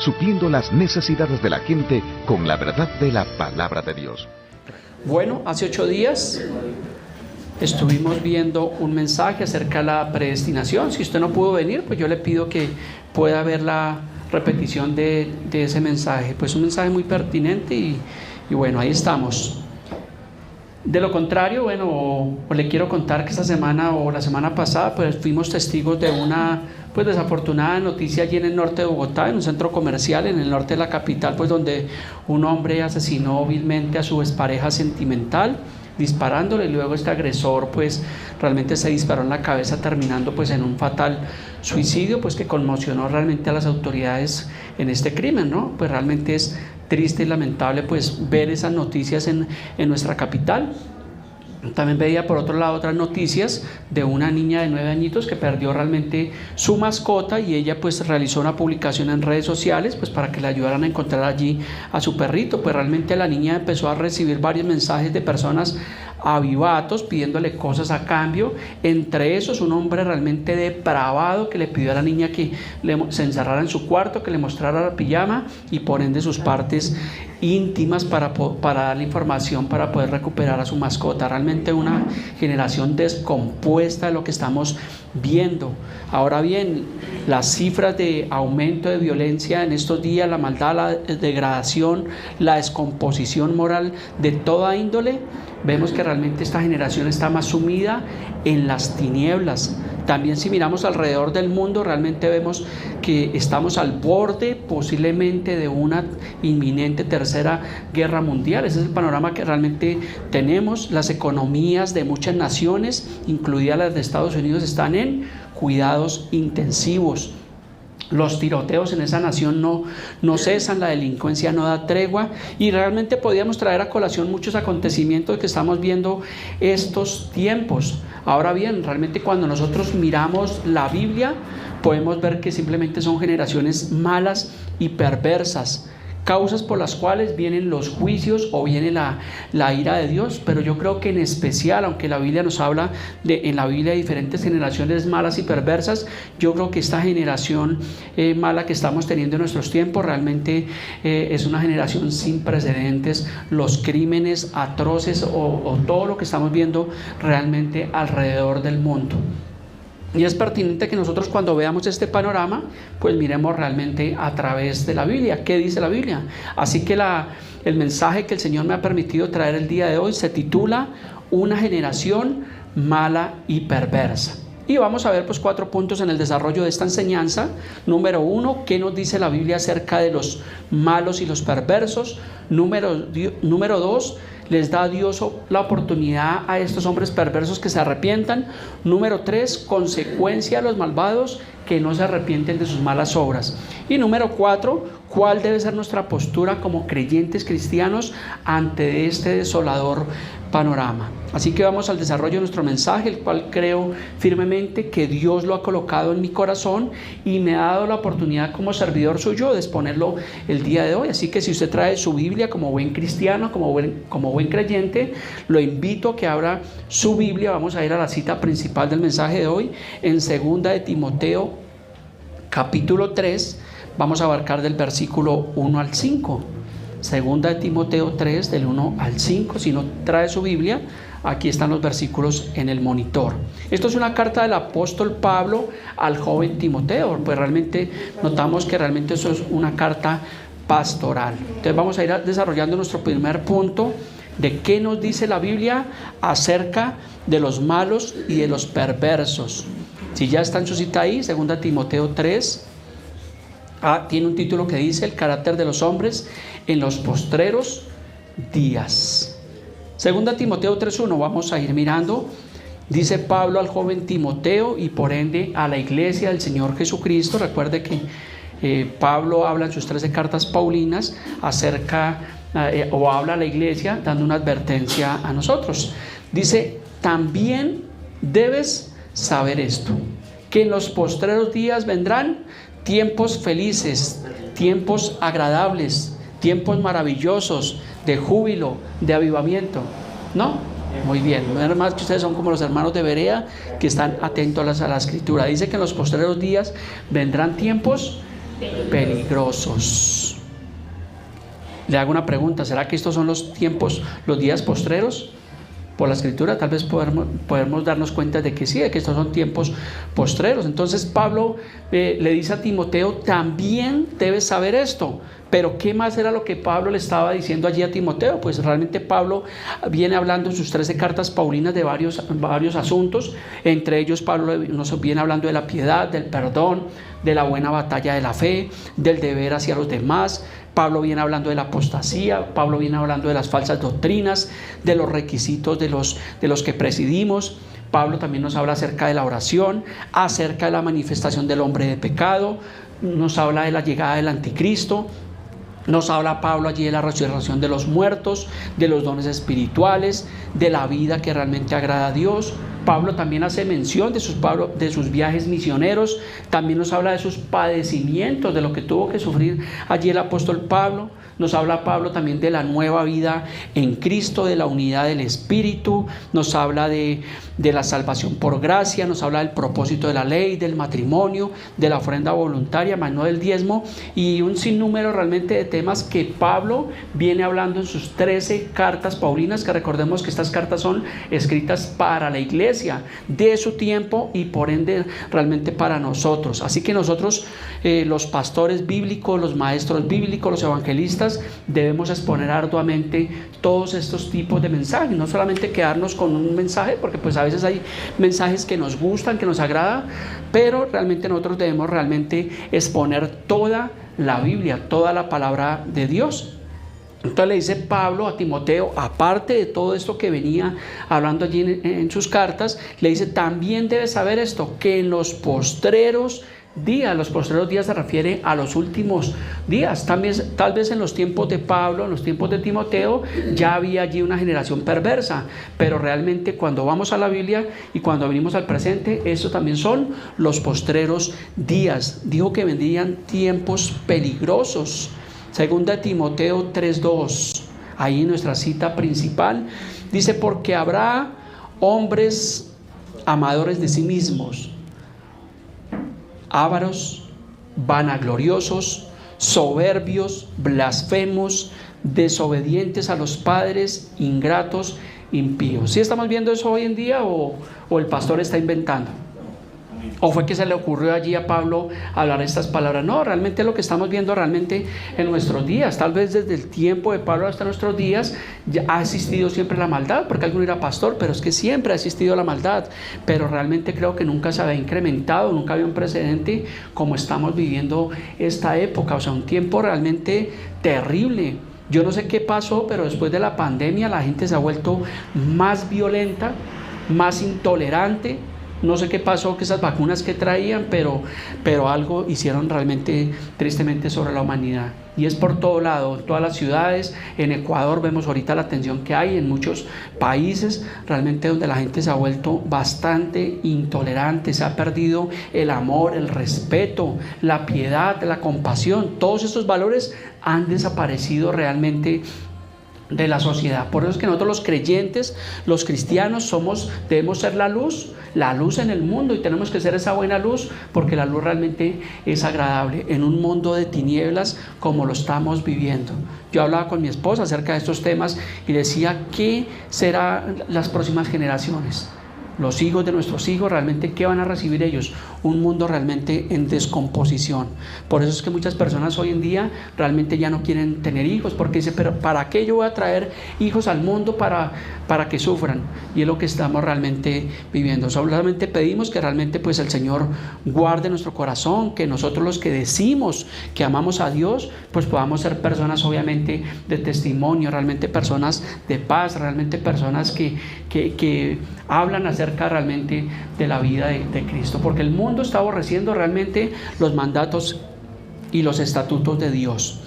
supliendo las necesidades de la gente con la verdad de la palabra de Dios. Bueno, hace 8 días estuvimos viendo un mensaje acerca de la predestinación. Si usted no pudo venir, pues yo le pido que pueda ver la repetición de ese mensaje. Pues un mensaje muy pertinente y bueno, ahí estamos. De lo contrario, bueno, pues le quiero contar que esta semana o la semana pasada pues fuimos testigos de una pues desafortunada noticia allí en el norte de Bogotá, en un centro comercial en el norte de la capital, pues donde un hombre asesinó vilmente a su expareja sentimental disparándole, y luego este agresor pues realmente se disparó en la cabeza, terminando pues en un fatal suicidio, pues que conmocionó realmente a las autoridades en este crimen, ¿no? Pues realmente es triste y lamentable pues ver esas noticias en nuestra capital. También veía por otro lado otras noticias de una niña de 9 añitos que perdió realmente su mascota, y ella pues realizó una publicación en redes sociales pues para que le ayudaran a encontrar allí a su perrito. Pues realmente la niña empezó a recibir varios mensajes de personas avivatos pidiéndole cosas a cambio, entre esos un hombre realmente depravado que le pidió a la niña que se encerrara en su cuarto, que le mostrara la pijama y por ende sus partes íntimas para darle información para poder recuperar a su mascota. Realmente una generación descompuesta de lo que estamos viendo. Ahora bien, las cifras de aumento de violencia en estos días, la maldad, la degradación, la descomposición moral de toda índole, vemos que realmente esta generación está más sumida en las tinieblas. También si miramos alrededor del mundo, realmente vemos que estamos al borde posiblemente de una inminente tercera guerra mundial. Ese es el panorama que realmente tenemos. Las economías de muchas naciones, incluidas las de Estados Unidos, están en cuidados intensivos. Los tiroteos en esa nación no cesan, la delincuencia no da tregua, y realmente podíamos traer a colación muchos acontecimientos que estamos viendo estos tiempos. Ahora bien, realmente cuando nosotros miramos la Biblia, podemos ver que simplemente son generaciones malas y perversas, causas por las cuales vienen los juicios o viene la ira de Dios. Pero yo creo que en especial, aunque la Biblia nos habla en la Biblia de diferentes generaciones malas y perversas, yo creo que esta generación mala que estamos teniendo en nuestros tiempos realmente es una generación sin precedentes. Los crímenes atroces o todo lo que estamos viendo realmente alrededor del mundo. Y es pertinente que nosotros cuando veamos este panorama, pues miremos realmente a través de la Biblia. ¿Qué dice la Biblia? Así que el mensaje que el Señor me ha permitido traer el día de hoy se titula Una generación mala y perversa. Y vamos a ver pues 4 puntos en el desarrollo de esta enseñanza. Número 1, ¿qué nos dice la Biblia acerca de los malos y los perversos? Número 2, les da Dios la oportunidad a estos hombres perversos que se arrepientan. Número 3, consecuencia a los malvados que no se arrepienten de sus malas obras. Y número 4, ¿cuál debe ser nuestra postura como creyentes cristianos ante este desolador panorama? Así que vamos al desarrollo de nuestro mensaje, el cual creo firmemente que Dios lo ha colocado en mi corazón y me ha dado la oportunidad como servidor suyo de exponerlo el día de hoy. Así que si usted trae su Biblia como buen cristiano, como buen creyente, lo invito a que abra su Biblia. Vamos a ir a la cita principal del mensaje de hoy en 2 de Timoteo capítulo 3. Vamos a abarcar del versículo 1 al 5. 2 de Timoteo 3 del 1 al 5. Si no trae su Biblia, aquí están los versículos en el monitor. Esto es una carta del apóstol Pablo al joven Timoteo. Pues realmente notamos que realmente eso es una carta pastoral. Entonces vamos a ir desarrollando nuestro primer punto de qué nos dice la Biblia acerca de los malos y de los perversos. Si ya está en su cita ahí, 2 Timoteo 3, tiene un título que dice el carácter de los hombres en los postreros días. 2 Timoteo 3:1, vamos a ir mirando. Dice Pablo al joven Timoteo y por ende a la iglesia del Señor Jesucristo. Recuerde que Pablo habla en sus 13 cartas paulinas acerca o habla a la iglesia dando una advertencia a nosotros. Dice, también debes saber esto, que en los postreros días vendrán tiempos felices, tiempos agradables, tiempos maravillosos, de júbilo, de avivamiento. ¿No? Muy bien. Menos mal que ustedes son como los hermanos de Berea que están atentos a la escritura. Dice que en los postreros días vendrán tiempos peligrosos. Le hago una pregunta: ¿será que estos son los tiempos, los días postreros? Por la escritura tal vez podemos darnos cuenta de que sí, de que estos son tiempos postreros. Entonces Pablo le dice a Timoteo: también debes saber esto. Pero ¿qué más era lo que Pablo le estaba diciendo allí a Timoteo? Pues realmente Pablo viene hablando en sus 13 cartas paulinas de varios asuntos. Entre ellos Pablo nos viene hablando de la piedad, del perdón, de la buena batalla de la fe, del deber hacia los demás. Pablo viene hablando de la apostasía, Pablo viene hablando de las falsas doctrinas, de los requisitos de los que presidimos. Pablo también nos habla acerca de la oración, acerca de la manifestación del hombre de pecado, nos habla de la llegada del anticristo. Nos habla Pablo allí de la resurrección de los muertos, de los dones espirituales, de la vida que realmente agrada a Dios. Pablo también hace mención de sus viajes misioneros, también nos habla de sus padecimientos, de lo que tuvo que sufrir allí el apóstol Pablo. Nos habla Pablo también de la nueva vida en Cristo, de la unidad del Espíritu, nos habla de la salvación por gracia, nos habla del propósito de la ley, del matrimonio, de la ofrenda voluntaria, más no del diezmo, y un sinnúmero realmente de temas que Pablo viene hablando en sus 13 cartas paulinas, que recordemos que estas cartas son escritas para la iglesia de su tiempo y por ende realmente para nosotros. Así que nosotros, los pastores bíblicos, los maestros bíblicos, los evangelistas, debemos exponer arduamente todos estos tipos de mensajes, no solamente quedarnos con un mensaje, porque pues a veces hay mensajes que nos gustan, que nos agrada, pero realmente nosotros debemos realmente exponer toda la Biblia, toda la palabra de Dios. Entonces le dice Pablo a Timoteo, aparte de todo esto que venía hablando allí en sus cartas, le dice: también debes saber esto, que en los postreros días se refiere a los últimos días. Tal vez en los tiempos de Pablo, en los tiempos de Timoteo, ya había allí una generación perversa, pero realmente cuando vamos a la Biblia y cuando venimos al presente, estos también son los postreros días. Dijo que vendrían tiempos peligrosos. Segunda de Timoteo 3:2, ahí nuestra cita principal, dice: porque habrá hombres amadores de sí mismos, ávaros, vanagloriosos, soberbios, blasfemos, desobedientes a los padres, ingratos, impíos. ¿Sí estamos viendo eso hoy en día o el pastor está inventando? ¿O fue que se le ocurrió allí a Pablo hablar estas palabras? No, realmente lo que estamos viendo realmente en nuestros días, tal vez desde el tiempo de Pablo hasta nuestros días, ya ha existido siempre la maldad, porque alguno dirá: pastor, pero es que siempre ha existido la maldad, pero realmente creo que nunca se había incrementado, nunca había un precedente como estamos viviendo esta época, o sea, un tiempo realmente terrible. Yo no sé qué pasó, pero después de la pandemia la gente se ha vuelto más violenta, más intolerante. No sé qué pasó, que esas vacunas que traían, pero algo hicieron realmente tristemente sobre la humanidad. Y es por todo lado, en todas las ciudades. En Ecuador vemos ahorita la tensión que hay en muchos países, realmente donde la gente se ha vuelto bastante intolerante, se ha perdido el amor, el respeto, la piedad, la compasión. Todos estos valores han desaparecido realmente de la sociedad. Por eso es que nosotros los creyentes, los cristianos, debemos ser la luz en el mundo, y tenemos que ser esa buena luz, porque la luz realmente es agradable en un mundo de tinieblas como lo estamos viviendo. Yo hablaba con mi esposa acerca de estos temas y decía: ¿qué serán las próximas generaciones? Los hijos de nuestros hijos, realmente, ¿qué van a recibir ellos? Un mundo realmente en descomposición. Por eso es que muchas personas hoy en día realmente ya no quieren tener hijos, porque dicen: pero ¿para qué yo voy a traer hijos al mundo para que sufran? Y es lo que estamos realmente viviendo. Solamente pedimos que realmente pues el Señor guarde nuestro corazón, que nosotros, los que decimos que amamos a Dios, pues podamos ser personas obviamente de testimonio, realmente personas de paz, realmente personas que hablan acerca realmente de la vida de Cristo, porque el mundo está aborreciendo realmente los mandatos y los estatutos de Dios.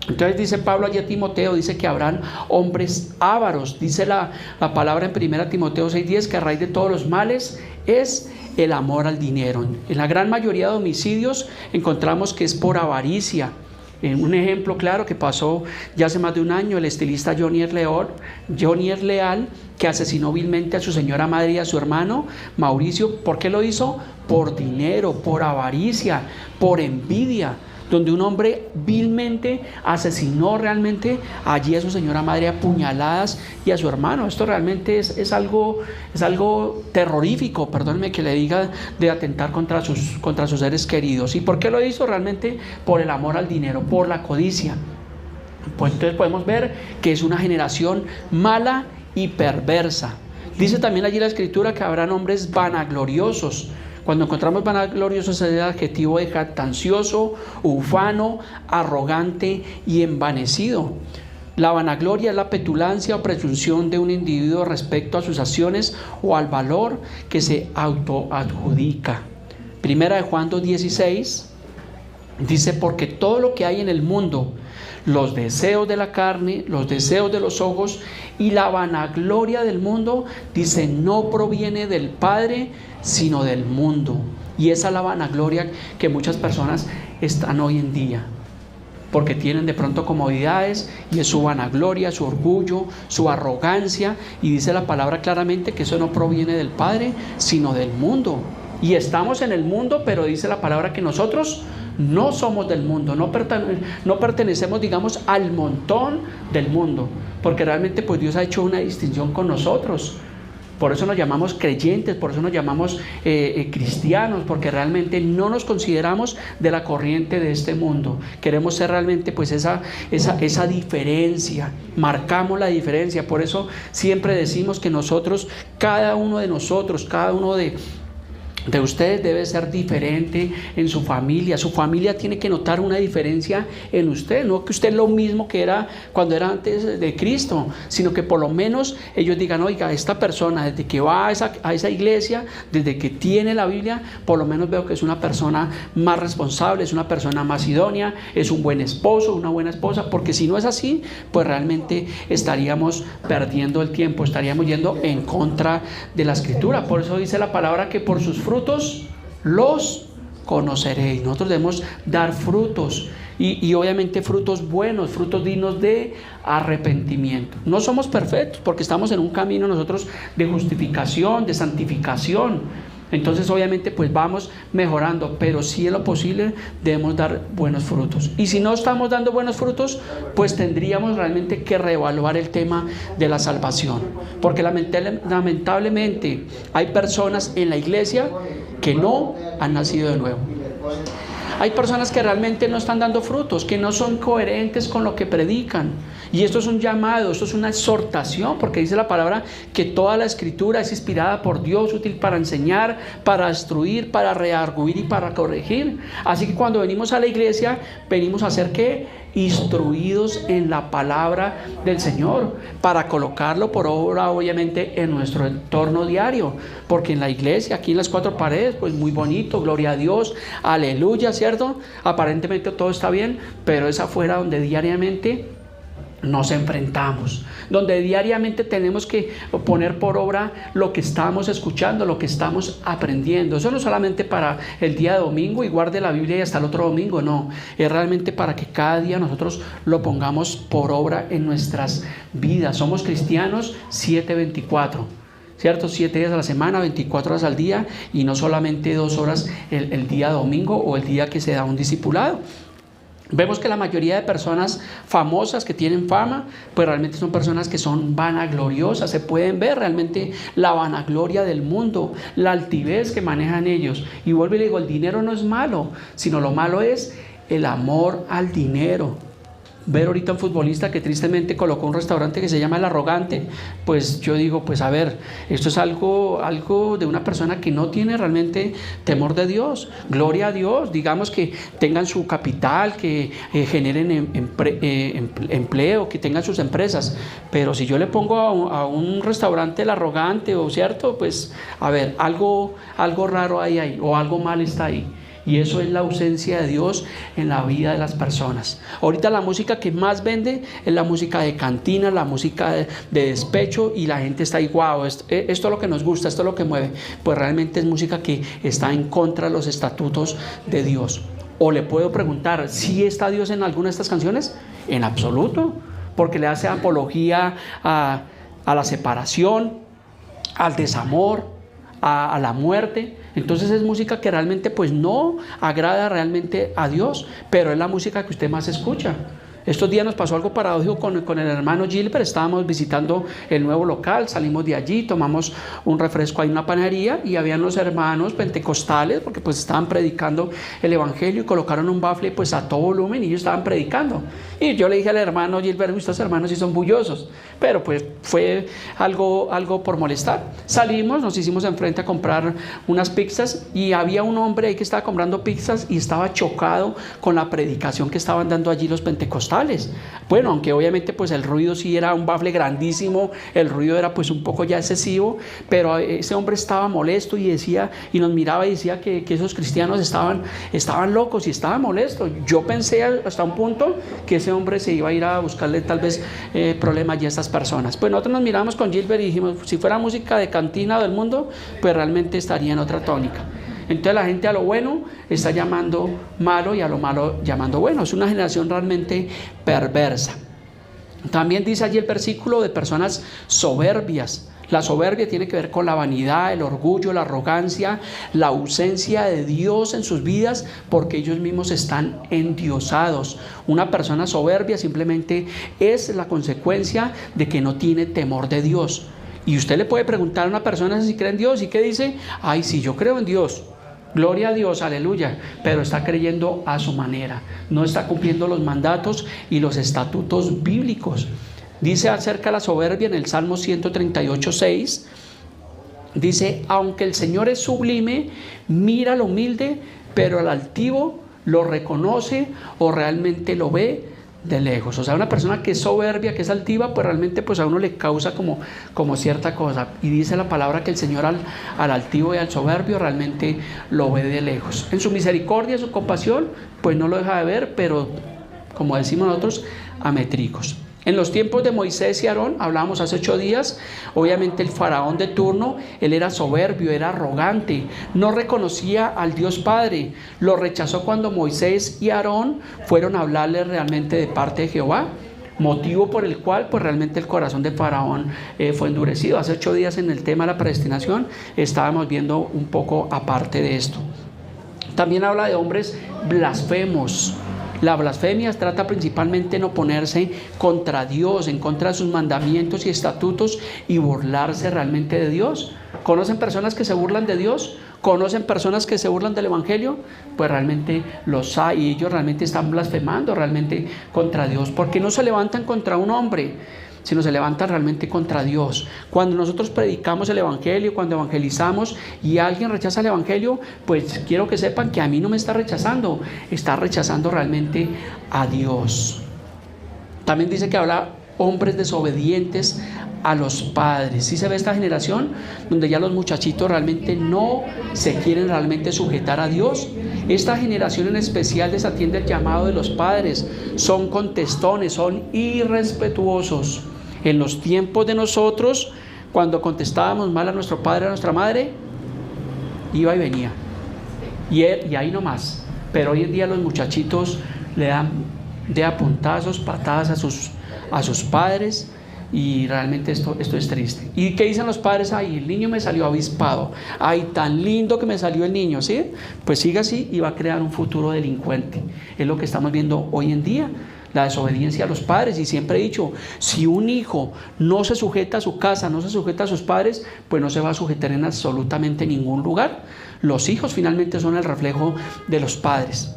Entonces dice Pablo allí a Timoteo, dice que habrán hombres ávaros. Dice la palabra en 1 Timoteo 6:10 que a raíz de todos los males es el amor al dinero. En la gran mayoría de homicidios encontramos que es por avaricia. Un ejemplo claro que pasó ya hace más de un año: el estilista Johnny R. Leal, que asesinó vilmente a su señora madre y a su hermano Mauricio. ¿Por qué lo hizo? Por dinero, por avaricia, por envidia. donde un hombre vilmente asesinó realmente allí a su señora madre a puñaladas y a su hermano. Esto realmente es algo terrorífico, perdónenme que le diga, de atentar contra sus seres queridos. ¿Y por qué lo hizo? Realmente por el amor al dinero, por la codicia. Pues entonces podemos ver que es una generación mala y perversa. Dice también allí la escritura que habrán hombres vanagloriosos. Cuando encontramos vanaglorioso es el adjetivo de jactancioso, ufano, arrogante y envanecido. La vanagloria es la petulancia o presunción de un individuo respecto a sus acciones o al valor que se autoadjudica. Primera de Juan 2:16 dice: porque todo lo que hay en el mundo, los deseos de la carne, los deseos de los ojos y la vanagloria del mundo, dice, no proviene del Padre, sino del mundo. Y esa es la vanagloria que muchas personas están hoy en día, porque tienen de pronto comodidades, y es su vanagloria, su orgullo, su arrogancia, y dice la palabra claramente que eso no proviene del Padre, sino del mundo. Y estamos en el mundo, pero dice la palabra que nosotros no somos del mundo, no pertenecemos, digamos, al montón del mundo, porque realmente pues Dios ha hecho una distinción con nosotros. Por eso nos llamamos creyentes, por eso nos llamamos cristianos, porque realmente no nos consideramos de la corriente de este mundo. Queremos ser realmente pues esa diferencia, marcamos la diferencia. Por eso siempre decimos que nosotros, cada uno de nosotros, cada uno de ustedes debe ser diferente en su familia. Su familia tiene que notar una diferencia en usted, no que usted es lo mismo que era cuando era antes de Cristo, sino que por lo menos ellos digan: oiga, esta persona desde que va a esa iglesia, desde que tiene la Biblia, por lo menos veo que es una persona más responsable, es una persona más idónea, es un buen esposo, una buena esposa. Porque si no es así, pues realmente estaríamos perdiendo el tiempo, estaríamos yendo en contra de la Escritura. Por eso dice la palabra que por sus frutos los conoceréis. Nosotros debemos dar frutos y obviamente frutos buenos, frutos dignos de arrepentimiento. No somos perfectos porque estamos en un camino nosotros de justificación, de santificación. Entonces obviamente pues vamos mejorando, pero si es lo posible debemos dar buenos frutos. Y si no estamos dando buenos frutos, pues tendríamos realmente que reevaluar el tema de la salvación, porque lamentablemente hay personas en la iglesia que no han nacido de nuevo. Hay personas que realmente no están dando frutos, que no son coherentes con lo que predican. Y esto es un llamado, esto es una exhortación, porque dice la palabra que toda la Escritura es inspirada por Dios, útil para enseñar, para instruir, para redarguir y para corregir. Así que cuando venimos a la iglesia, venimos a ser ¿qué? Instruidos en la palabra del Señor, para colocarlo por obra obviamente en nuestro entorno diario, porque en la iglesia, aquí en las cuatro paredes, pues muy bonito, gloria a Dios, aleluya, ¿cierto? Aparentemente todo está bien, pero es afuera donde diariamente nos enfrentamos, donde diariamente tenemos que poner por obra lo que estamos escuchando, lo que estamos aprendiendo. Eso no solamente para el día de domingo y guarde la Biblia y hasta el otro domingo, no, es realmente para que cada día nosotros lo pongamos por obra en nuestras vidas. Somos cristianos 7/24, ¿cierto? 7 días a la semana, 24 horas al día, y no solamente 2 horas el día domingo o el día que se da un discipulado. Vemos que la mayoría de personas famosas que tienen fama, pues realmente son personas que son vanagloriosas. Se pueden ver realmente la vanagloria del mundo, la altivez que manejan ellos. Y vuelvo y le digo, el dinero no es malo, sino lo malo es el amor al dinero. Ver ahorita un futbolista que tristemente colocó un restaurante que se llama El Arrogante, pues yo digo, pues a ver, esto es algo de una persona que no tiene realmente temor de Dios. Gloria a Dios, digamos que tengan su capital, que generen empleo, que tengan sus empresas, pero si yo le pongo a un restaurante El Arrogante, o cierto, pues a ver, algo raro hay ahí, o algo mal está ahí. Y eso es la ausencia de Dios en la vida de las personas. Ahorita la música que más vende es la música de cantina, la música de despecho, y la gente está ahí, wow, esto es lo que nos gusta, esto es lo que mueve. Pues realmente es música que está en contra de los estatutos de Dios. O le puedo preguntar, ¿sí está Dios en alguna de estas canciones? En absoluto, porque le hace apología a la separación, al desamor, a la muerte. Entonces es música que realmente pues no agrada realmente a Dios, pero es la música que usted más escucha. Estos días nos pasó algo paradójico con el hermano Gilbert. Estábamos visitando el nuevo local, salimos de allí, tomamos un refresco ahí en una panadería y habían los hermanos pentecostales, porque pues estaban predicando el evangelio y colocaron un bafle pues a todo volumen y ellos estaban predicando. Y yo le dije al hermano Gilbert, estos hermanos sí son bullosos, pero pues fue algo por molestar. Salimos, nos hicimos enfrente a comprar unas pizzas y había un hombre ahí que estaba comprando pizzas y estaba chocado con la predicación que estaban dando allí los pentecostales. Bueno, aunque obviamente pues el ruido sí era un bafle grandísimo, el ruido era pues un poco ya excesivo, pero ese hombre estaba molesto y decía, y nos miraba y decía que esos cristianos estaban locos y estaba molesto. Yo pensé hasta un punto que ese hombre se iba a ir a buscarle tal vez problemas ya a estas personas. Pues nosotros nos miramos con Gilbert y dijimos, si fuera música de cantina del mundo, pues realmente estaría en otra tónica. Entonces la gente a lo bueno está llamando malo y a lo malo llamando bueno. Es una generación realmente perversa. También dice allí el versículo de personas soberbias. La soberbia tiene que ver con la vanidad, el orgullo, la arrogancia, la ausencia de Dios en sus vidas, porque ellos mismos están endiosados. Una persona soberbia simplemente es la consecuencia de que no tiene temor de Dios. Y usted le puede preguntar a una persona si cree en Dios y ¿qué dice? Ay, sí, yo creo en Dios. Gloria a Dios, aleluya, pero está creyendo a su manera, no está cumpliendo los mandatos y los estatutos bíblicos. Dice acerca de la soberbia en el Salmo 138:6, dice, aunque el Señor es sublime, mira al humilde, pero al altivo lo reconoce o realmente lo ve de lejos. O sea, una persona que es soberbia, que es altiva, pues realmente pues a uno le causa como cierta cosa. Y dice la palabra que el Señor al altivo y al soberbio realmente lo ve de lejos. En su misericordia, su compasión, pues no lo deja de ver, pero como decimos nosotros, amétricos. En los tiempos de Moisés y Aarón, hablábamos hace 8 días, obviamente el faraón de turno, él era soberbio, era arrogante, no reconocía al Dios Padre, lo rechazó cuando Moisés y Aarón fueron a hablarle realmente de parte de Jehová, motivo por el cual pues realmente el corazón de faraón fue endurecido. Hace 8 días en el tema de la predestinación estábamos viendo un poco aparte de esto. También habla de hombres blasfemos. La blasfemia trata principalmente en oponerse contra Dios, en contra de sus mandamientos y estatutos y burlarse realmente de Dios. ¿Conocen personas que se burlan de Dios? ¿Conocen personas que se burlan del Evangelio? Pues realmente los hay y ellos realmente están blasfemando realmente contra Dios, porque no se levantan contra un hombre, sino se levantan realmente contra Dios. Cuando nosotros predicamos el Evangelio, cuando evangelizamos y alguien rechaza el Evangelio, pues quiero que sepan que a mí no me está rechazando, está rechazando realmente a Dios. También dice que habla hombres desobedientes a los padres. ¿Sí se ve esta generación donde ya los muchachitos realmente no se quieren realmente sujetar a Dios? Esta generación en especial desatiende el llamado de los padres, son contestones, son irrespetuosos. En los tiempos de nosotros, cuando contestábamos mal a nuestro padre, a nuestra madre, iba y venía. Y ahí nomás. Pero hoy en día los muchachitos le dan de a puntazos, patadas a sus padres. Y realmente esto es triste. ¿Y qué dicen los padres? Ay, el niño me salió avispado. Ay, tan lindo que me salió el niño, ¿sí? Pues siga así y va a crear un futuro delincuente. Es lo que estamos viendo hoy en día, la desobediencia a los padres. Y siempre he dicho, si un hijo no se sujeta a su casa, no se sujeta a sus padres, pues no se va a sujetar en absolutamente ningún lugar. Los hijos finalmente son el reflejo de los padres.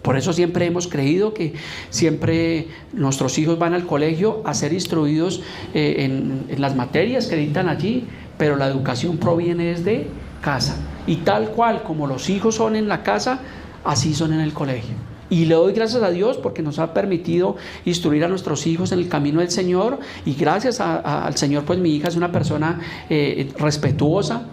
Por eso siempre hemos creído que siempre nuestros hijos van al colegio a ser instruidos en las materias que dictan allí, pero la educación proviene desde casa. Y tal cual como los hijos son en la casa, así son en el colegio. Y le doy gracias a Dios porque nos ha permitido instruir a nuestros hijos en el camino del Señor. Y gracias al Señor, pues mi hija es una persona respetuosa,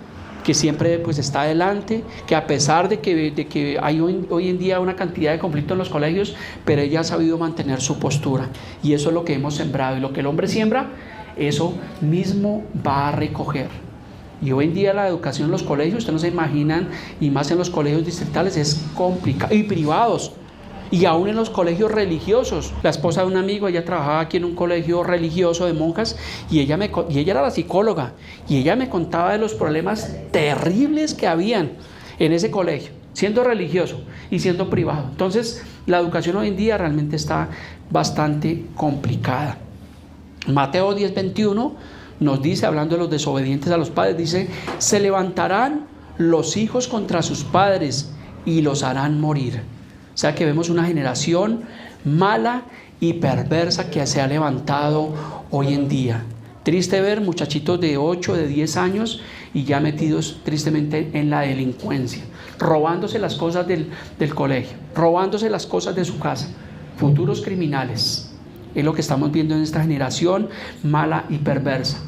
que siempre pues está adelante, que a pesar de que hay hoy en día una cantidad de conflictos en los colegios, pero ella ha sabido mantener su postura, y eso es lo que hemos sembrado, y lo que el hombre siembra, eso mismo va a recoger. Y hoy en día la educación en los colegios, ustedes no se imaginan, y más en los colegios distritales, es complicado, y privados. Y aún en los colegios religiosos. La esposa de un amigo, ella trabajaba aquí en un colegio religioso de monjas y ella era la psicóloga y ella me contaba de los problemas terribles que habían en ese colegio, siendo religioso y siendo privado. Entonces, la educación hoy en día realmente está bastante complicada. Mateo 10:21 nos dice, hablando de los desobedientes a los padres, dice: se levantarán los hijos contra sus padres y los harán morir. O sea que vemos una generación mala y perversa que se ha levantado hoy en día. Triste ver muchachitos de 8, de 10 años y ya metidos tristemente en la delincuencia, robándose las cosas del colegio, robándose las cosas de su casa, futuros criminales. Es lo que estamos viendo en esta generación mala y perversa.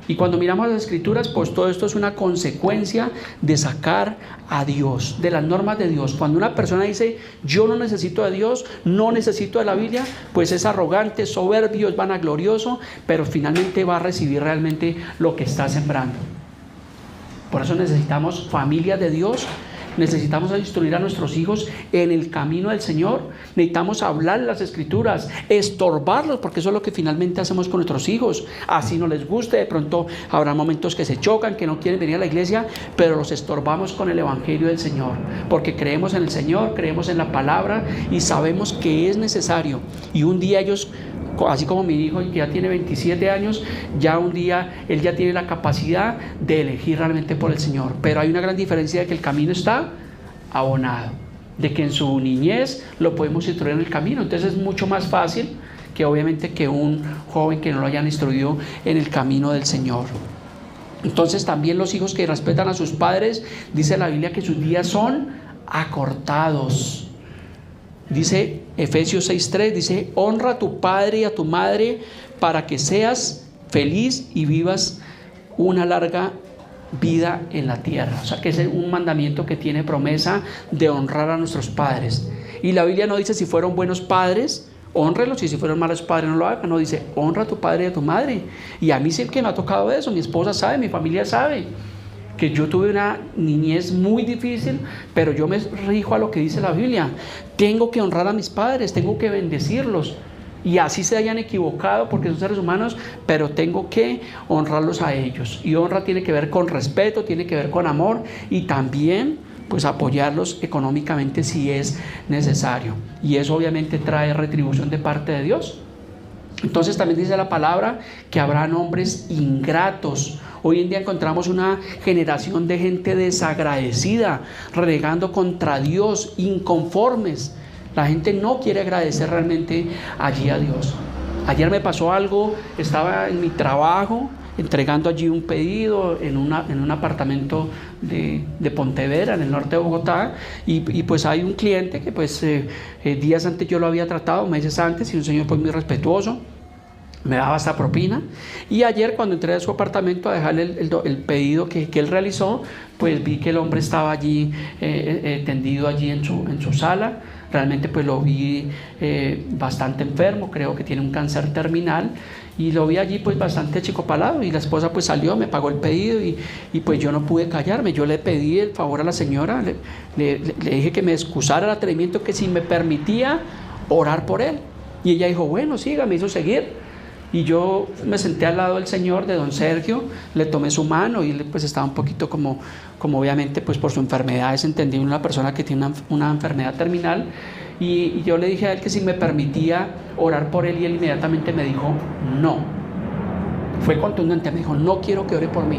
Y cuando miramos las escrituras, pues todo esto es una consecuencia de sacar a Dios, de las normas de Dios. Cuando una persona dice, yo no necesito de Dios, no necesito de la Biblia, pues es arrogante, soberbio, es vanaglorioso, pero finalmente va a recibir realmente lo que está sembrando. Por eso necesitamos familias de Dios. Necesitamos instruir a nuestros hijos en el camino del Señor. Necesitamos hablar las escrituras, estorbarlos, porque eso es lo que finalmente hacemos con nuestros hijos. Así no les guste, de pronto habrá momentos que se chocan, que no quieren venir a la iglesia, pero los estorbamos con el evangelio del Señor, porque creemos en el Señor, creemos en la palabra y sabemos que es necesario. Y un día ellos, así como mi hijo que ya tiene 27 años, ya un día él ya tiene la capacidad de elegir realmente por el Señor. Pero hay una gran diferencia de que el camino está abonado, de que en su niñez lo podemos instruir en el camino. Entonces es mucho más fácil que obviamente que un joven que no lo hayan instruido en el camino del Señor. Entonces también los hijos que respetan a sus padres, dice la Biblia que sus días son acortados. Dice Efesios 6:3, dice: honra a tu padre y a tu madre para que seas feliz y vivas una larga vida en la tierra. O sea que es un mandamiento que tiene promesa de honrar a nuestros padres. Y la Biblia no dice si fueron buenos padres, hónrelos, y si fueron malos padres no lo hagan. No, dice honra a tu padre y a tu madre. Y a mí sí que me ha tocado eso, mi esposa sabe, mi familia sabe que yo tuve una niñez muy difícil, pero yo me rijo a lo que dice la Biblia. Tengo que honrar a mis padres, tengo que bendecirlos, y así se hayan equivocado porque son seres humanos, pero tengo que honrarlos a ellos. Y honra tiene que ver con respeto, tiene que ver con amor, y también pues apoyarlos económicamente si es necesario, y eso obviamente trae retribución de parte de Dios. Entonces también dice la palabra que habrán hombres ingratos. Hoy en día encontramos una generación de gente desagradecida, renegando contra Dios, inconformes. La gente no quiere agradecer realmente allí a Dios. Ayer me pasó algo, estaba en mi trabajo entregando allí un pedido en un apartamento de Pontevedra, en el norte de Bogotá, y pues hay un cliente que pues días antes yo lo había tratado, meses antes, y un señor pues muy respetuoso, me daba hasta propina. Y ayer cuando entré a su apartamento a dejarle el pedido que él realizó, pues vi que el hombre estaba allí tendido allí en su sala. Realmente pues lo vi bastante enfermo, creo que tiene un cáncer terminal, y lo vi allí pues bastante achicopalado, y la esposa pues salió, me pagó el pedido, y pues yo no pude callarme. Yo le pedí el favor a la señora, le dije que me excusara el atrevimiento, que si me permitía orar por él, y ella dijo bueno, siga, me hizo seguir. Y yo me senté al lado del señor, de don Sergio, le tomé su mano, y él pues estaba un poquito como obviamente pues por su enfermedad, es entendible, una persona que tiene una enfermedad terminal, y yo le dije a él que si me permitía orar por él, y él inmediatamente me dijo no. Fue contundente, me dijo: no quiero que ore por mí.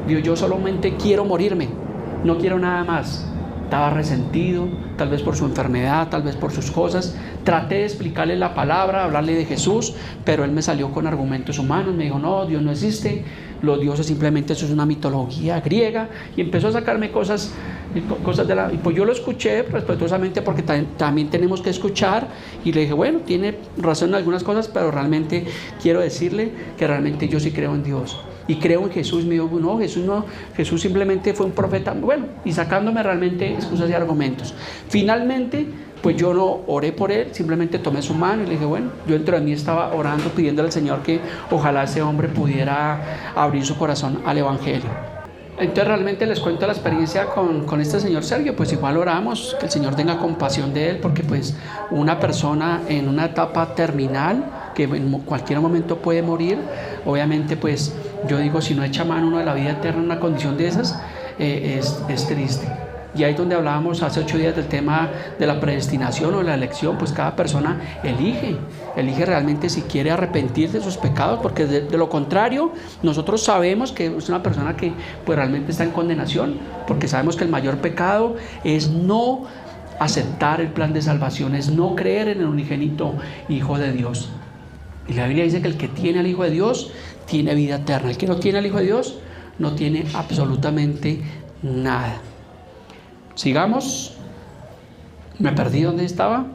Digo, yo solamente quiero morirme, no quiero nada más. Estaba resentido, tal vez por su enfermedad, tal vez por sus cosas. Traté de explicarle la palabra, hablarle de Jesús, pero él me salió con argumentos humanos. Me dijo: no, Dios no existe, los dioses simplemente eso es una mitología griega, y empezó a sacarme cosas de la... Y pues yo lo escuché respetuosamente, porque también tenemos que escuchar, y le dije: bueno, tiene razón en algunas cosas, pero realmente quiero decirle que realmente yo sí creo en Dios y creo en Jesús. Me dijo: no, Jesús simplemente fue un profeta. Bueno, y sacándome realmente excusas y argumentos. Finalmente pues yo no oré por él, simplemente tomé su mano y le dije: bueno, yo dentro de mí estaba orando, pidiéndole al Señor que ojalá ese hombre pudiera abrir su corazón al evangelio. Entonces realmente les cuento la experiencia con este señor Sergio, pues igual oramos, que el Señor tenga compasión de él, porque pues una persona en una etapa terminal, que en cualquier momento puede morir, obviamente pues yo digo, si no echa mano uno de la vida eterna en una condición de esas, es triste. Y ahí es donde hablábamos hace 8 días del tema de la predestinación o la elección, pues cada persona elige realmente si quiere arrepentirse de sus pecados, porque de lo contrario, nosotros sabemos que es una persona que pues realmente está en condenación, porque sabemos que el mayor pecado es no aceptar el plan de salvación, es no creer en el unigénito Hijo de Dios. Y la Biblia dice que el que tiene al Hijo de Dios tiene vida eterna, el que no tiene al Hijo de Dios no tiene absolutamente nada. Sigamos. Me perdí, ¿dónde estaba?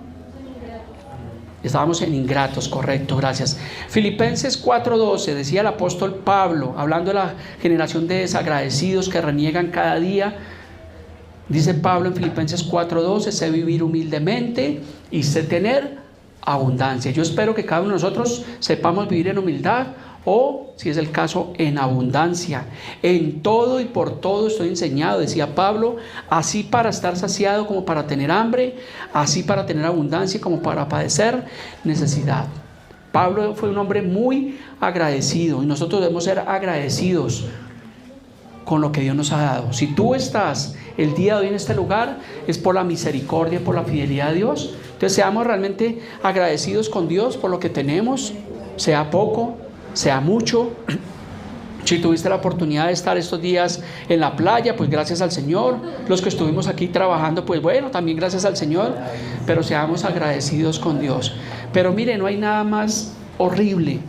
Estábamos en ingratos, correcto, gracias. Filipenses 4:12, decía el apóstol Pablo, hablando de la generación de desagradecidos que reniegan cada día. Dice Pablo en Filipenses 4:12, sé vivir humildemente y sé tener abundancia. Yo espero que cada uno de nosotros sepamos vivir en humildad, o, si es el caso, en abundancia. En todo y por todo estoy enseñado, decía Pablo, así para estar saciado como para tener hambre, así para tener abundancia como para padecer necesidad. Pablo fue un hombre muy agradecido, y nosotros debemos ser agradecidos con lo que Dios nos ha dado. Si tú estás el día de hoy en este lugar, es por la misericordia, por la fidelidad de Dios. Entonces seamos realmente agradecidos con Dios por lo que tenemos, sea poco, sea mucho. Si tuviste la oportunidad de estar estos días en la playa, pues gracias al Señor. Los que estuvimos aquí trabajando, pues bueno, también gracias al Señor. Pero seamos agradecidos con Dios. Pero mire, no hay nada más horrible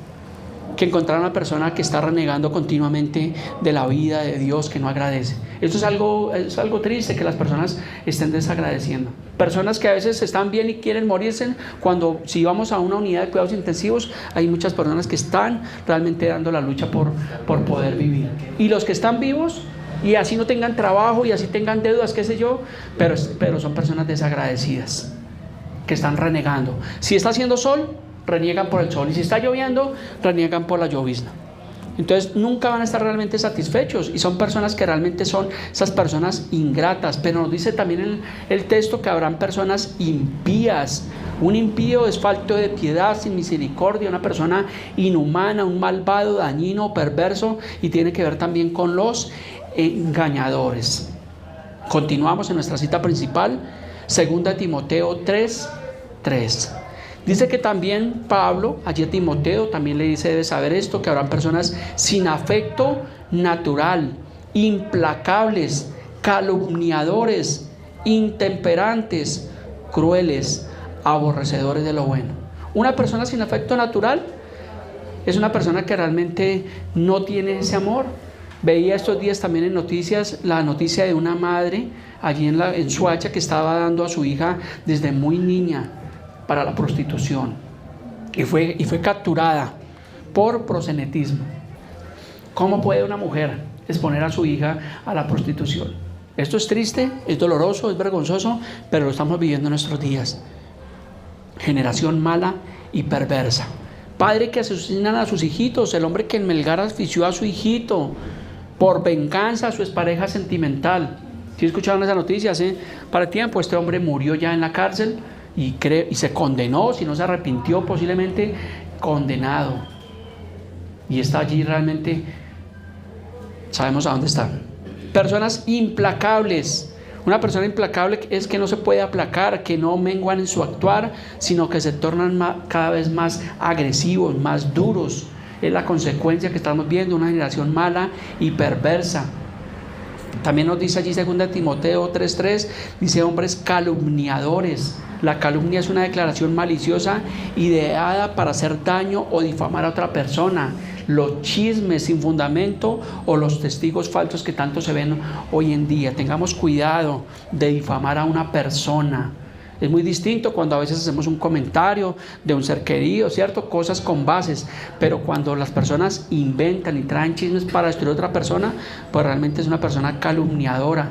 que encontrar a una persona que está renegando continuamente de la vida de Dios, que no agradece. Esto es algo triste, que las personas estén desagradeciendo. Personas que a veces están bien y quieren morirse, cuando si vamos a una unidad de cuidados intensivos, hay muchas personas que están realmente dando la lucha por poder vivir. Y los que están vivos, y así no tengan trabajo, y así tengan deudas, qué sé yo, pero son personas desagradecidas, que están renegando. Si está haciendo sol, reniegan por el sol, y si está lloviendo, reniegan por la llovizna. Entonces nunca van a estar realmente satisfechos, y son personas que realmente son esas personas ingratas. Pero nos dice también el texto que habrán personas impías. Un impío es falto de piedad, sin misericordia, una persona inhumana, un malvado, dañino, perverso, y tiene que ver también con los engañadores. Continuamos en nuestra cita principal, 2 Timoteo 3:3. Dice que también Pablo, allí a Timoteo, también le dice, debe saber esto, que habrán personas sin afecto natural, implacables, calumniadores, intemperantes, crueles, aborrecedores de lo bueno. Una persona sin afecto natural es una persona que realmente no tiene ese amor. Veía estos días también en noticias la noticia de una madre allí en Soacha, que estaba dando a su hija desde muy niña para la prostitución, y fue capturada por proxenetismo. ¿Cómo puede una mujer exponer a su hija a la prostitución? Esto es triste, es doloroso, es vergonzoso, pero lo estamos viviendo en nuestros días. Generación mala y perversa. Padre que asesinan a sus hijitos, el hombre que en Melgar asfixió a su hijito por venganza a su expareja sentimental. ¿Sí escucharon esa noticia? ¿Sí? Para el tiempo, este hombre murió ya en la cárcel, y se condenó, si no se arrepintió, posiblemente condenado, y está allí realmente, sabemos a dónde está. Personas implacables. Una persona implacable es que no se puede aplacar, que no menguan en su actuar, sino que se tornan cada vez más agresivos, más duros. Es la consecuencia que estamos viendo, una generación mala y perversa. También nos dice allí 2 Timoteo 3:3, dice hombres calumniadores. La calumnia es una declaración maliciosa ideada para hacer daño o difamar a otra persona. Los chismes sin fundamento o los testigos falsos que tanto se ven hoy en día. Tengamos cuidado de difamar a una persona. Es muy distinto cuando a veces hacemos un comentario de un ser querido, ¿cierto? Cosas con bases. Pero cuando las personas inventan y traen chismes para destruir a otra persona, pues realmente es una persona calumniadora.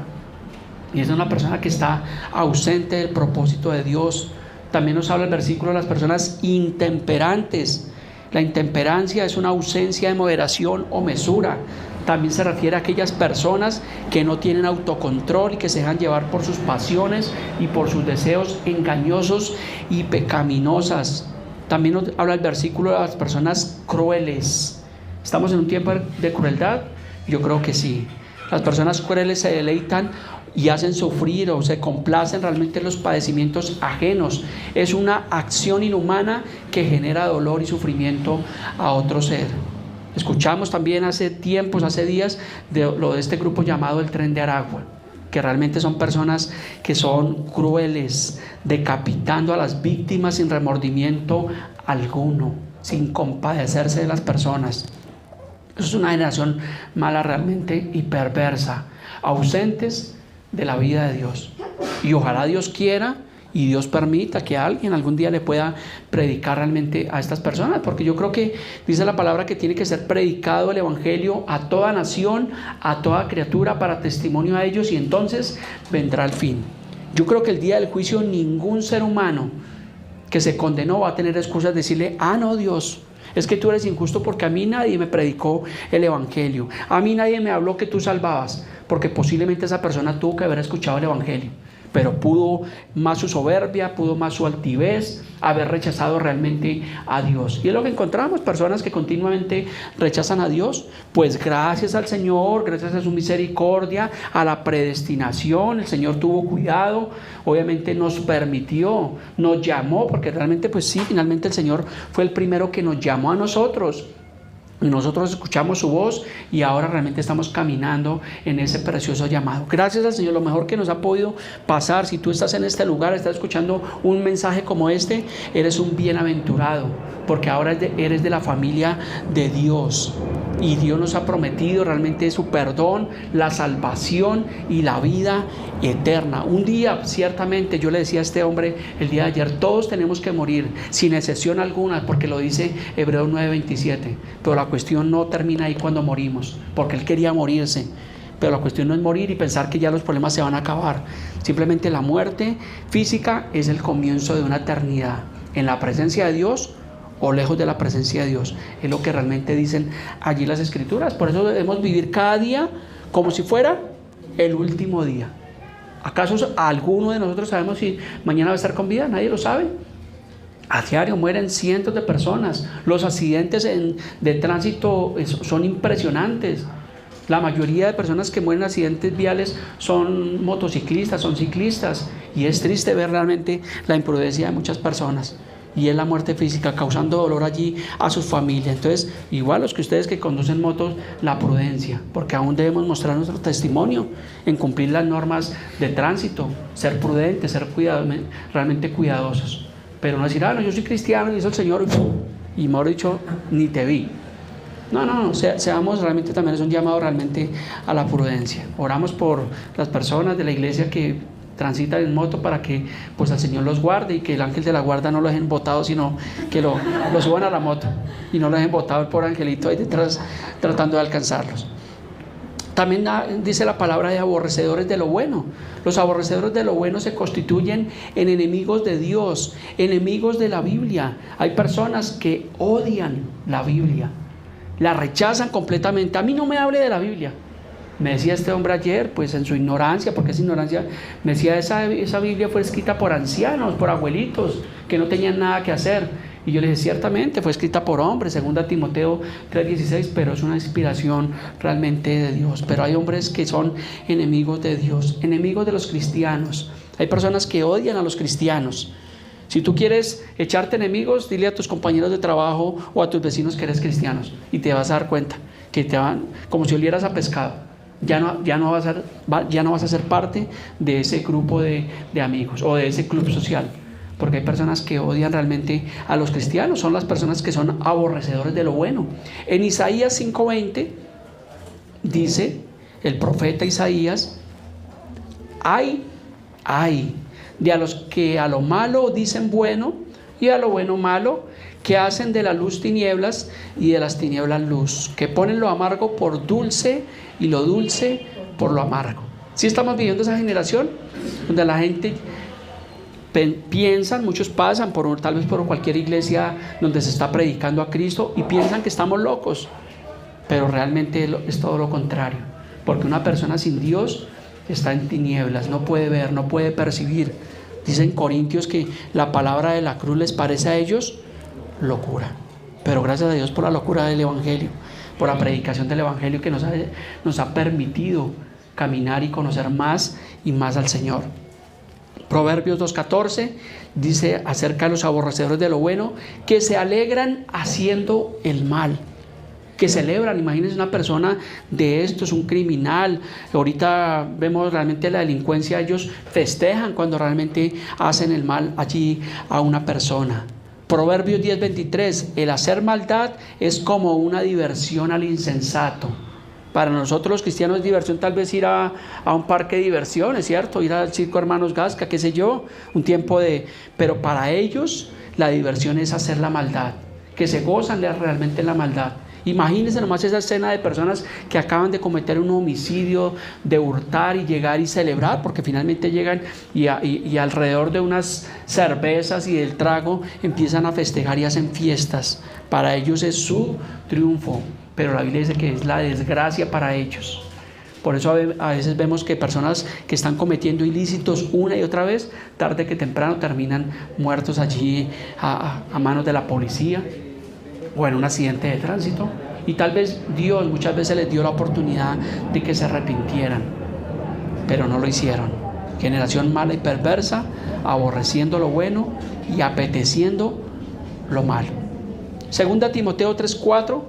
Y es una persona que está ausente del propósito de Dios. También nos habla el versículo de las personas intemperantes. La intemperancia es una ausencia de moderación o mesura. También se refiere a aquellas personas que no tienen autocontrol y que se dejan llevar por sus pasiones y por sus deseos engañosos y pecaminosas. También nos habla el versículo de las personas crueles. ¿Estamos en un tiempo de crueldad? Yo creo que sí. Las personas crueles se deleitan y hacen sufrir o se complacen realmente en los padecimientos ajenos. Es una acción inhumana que genera dolor y sufrimiento a otro ser. Escuchamos también hace tiempos, hace días, de este grupo llamado el Tren de Aragua, que realmente son personas que son crueles, decapitando a las víctimas sin remordimiento alguno, sin compadecerse de las personas. Eso es una generación mala realmente y perversa, ausentes de la vida de Dios. Y ojalá Dios quiera y Dios permita que alguien algún día le pueda predicar realmente a estas personas, porque yo creo que dice la palabra que tiene que ser predicado el evangelio a toda nación, a toda criatura, para testimonio a ellos, y entonces vendrá el fin. Yo creo que el día del juicio ningún ser humano que se condenó va a tener excusas de decirle: ah, no, Dios, es que tú eres injusto porque a mí nadie me predicó el evangelio, a mí nadie me habló que tú salvabas, porque posiblemente esa persona tuvo que haber escuchado el evangelio, pero pudo más su soberbia, pudo más su altivez, haber rechazado realmente a Dios. Y es lo que encontramos, personas que continuamente rechazan a Dios. Pues gracias al Señor, gracias a su misericordia, a la predestinación, el Señor tuvo cuidado, obviamente nos permitió, nos llamó, porque realmente pues sí, finalmente el Señor fue el primero que nos llamó a nosotros. Y nosotros escuchamos su voz y ahora realmente estamos caminando en ese precioso llamado. Gracias al Señor, lo mejor que nos ha podido pasar. Si tú estás en este lugar, estás escuchando un mensaje como este, eres un bienaventurado, porque ahora eres de la familia de Dios. Y Dios nos ha prometido realmente su perdón, la salvación y la vida eterna. Un día, ciertamente, yo le decía a este hombre el día de ayer, todos tenemos que morir, sin excepción alguna, porque lo dice Hebreos 9:27. Pero la cuestión no termina ahí cuando morimos, porque él quería morirse. Pero la cuestión no es morir y pensar que ya los problemas se van a acabar. Simplemente la muerte física es el comienzo de una eternidad en la presencia de Dios o lejos de la presencia de Dios. Es lo que realmente dicen allí las Escrituras. Por eso debemos vivir cada día como si fuera el último día. ¿Acaso alguno de nosotros sabemos si mañana va a estar con vida? Nadie lo sabe. A diario mueren cientos de personas. Los accidentes de tránsito son impresionantes. La mayoría de personas que mueren en accidentes viales son motociclistas, son ciclistas. Y es triste ver realmente la imprudencia de muchas personas. Y es la muerte física, causando dolor allí a sus familias. Entonces, igual los que ustedes que conducen motos, la prudencia, porque aún debemos mostrar nuestro testimonio en cumplir las normas de tránsito, ser prudentes, ser realmente cuidadosos. Pero no decir: ah, no, yo soy cristiano, y dice el Señor, y mejor dicho, ni te vi. No, seamos realmente, también es un llamado realmente a la prudencia. Oramos por las personas de la iglesia que transitan en moto, para que pues el Señor los guarde y que el ángel de la guarda no lo dejen botado, sino que lo suban a la moto y no lo dejen botado el pobre angelito ahí detrás tratando de alcanzarlos. También dice la palabra de aborrecedores de lo bueno. Los aborrecedores de lo bueno se constituyen en enemigos de Dios, enemigos de la Biblia. Hay personas que odian la Biblia, la rechazan completamente. A mí no me hable de la Biblia. Me decía este hombre ayer, pues en su ignorancia, porque es ignorancia, me decía: esa Biblia fue escrita por ancianos, por abuelitos, que no tenían nada que hacer. Y yo le dije: ciertamente fue escrita por hombres, 2 Timoteo 3:16, pero es una inspiración realmente de Dios. Pero hay hombres que son enemigos de Dios, enemigos de los cristianos. Hay personas que odian a los cristianos. Si tú quieres echarte enemigos, dile a tus compañeros de trabajo o a tus vecinos que eres cristianos, y te vas a dar cuenta que te van como si olieras a pescado. Ya no vas a ser parte de ese grupo de amigos o de ese club social, porque hay personas que odian realmente a los cristianos. Son las personas que son aborrecedores de lo bueno. En Isaías 5:20 dice el profeta Isaías: ay de a los que a lo malo dicen bueno y a lo bueno malo, que hacen de la luz tinieblas y de las tinieblas luz, que ponen lo amargo por dulce y lo dulce por lo amargo. ¿Sí estamos viviendo esa generación donde la gente piensan, muchos pasan tal vez por cualquier iglesia donde se está predicando a Cristo y piensan que estamos locos? pero realmente es todo lo contrario, porque una persona sin Dios está en tinieblas, no puede ver, no puede percibir. Dicen Corintios que la palabra de la cruz les parece a ellos locura, pero gracias a Dios por la locura del Evangelio, por la predicación del Evangelio que nos ha permitido caminar y conocer más y más al Señor. Proverbios 2:14 dice acerca de los aborrecedores de lo bueno, que se alegran haciendo el mal, que celebran. Imagínense una persona de estos, un criminal. Ahorita vemos realmente la delincuencia, ellos festejan cuando realmente hacen el mal allí a una persona. Proverbios 10:23, el hacer maldad es como una diversión al insensato. Para nosotros los cristianos es diversión tal vez ir a un parque de diversiones, ¿cierto? Ir al circo Hermanos Gasca, qué sé yo, un tiempo de... Pero para ellos la diversión es hacer la maldad, que se gozan realmente en la maldad. Imagínense nomás esa escena de personas que acaban de cometer un homicidio, de hurtar y llegar y celebrar, porque finalmente llegan y alrededor de unas cervezas y del trago empiezan a festejar y hacen fiestas. Para ellos es su triunfo, pero la Biblia dice que es la desgracia para ellos. Por eso a veces vemos que personas que están cometiendo ilícitos una y otra vez, tarde que temprano terminan muertos allí a manos de la policía o en un accidente de tránsito. Y tal vez Dios muchas veces les dio la oportunidad de que se arrepintieran, pero no lo hicieron. Generación mala y perversa, aborreciendo lo bueno y apeteciendo lo malo. Segunda Timoteo 3:4,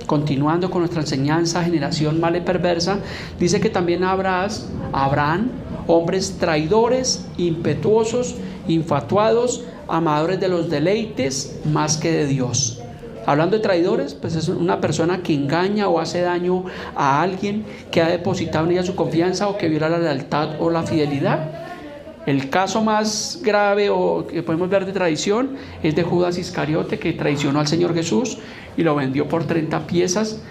continuando con nuestra enseñanza, generación mala y perversa, dice que también habrán hombres traidores, impetuosos, infatuados, amadores de los deleites más que de Dios. Hablando de traidores, pues es una persona que engaña o hace daño a alguien que ha depositado en ella su confianza o que viola la lealtad o la fidelidad. El caso más grave o que podemos ver de traición es de Judas Iscariote, que traicionó al Señor Jesús y lo vendió por 30 piezas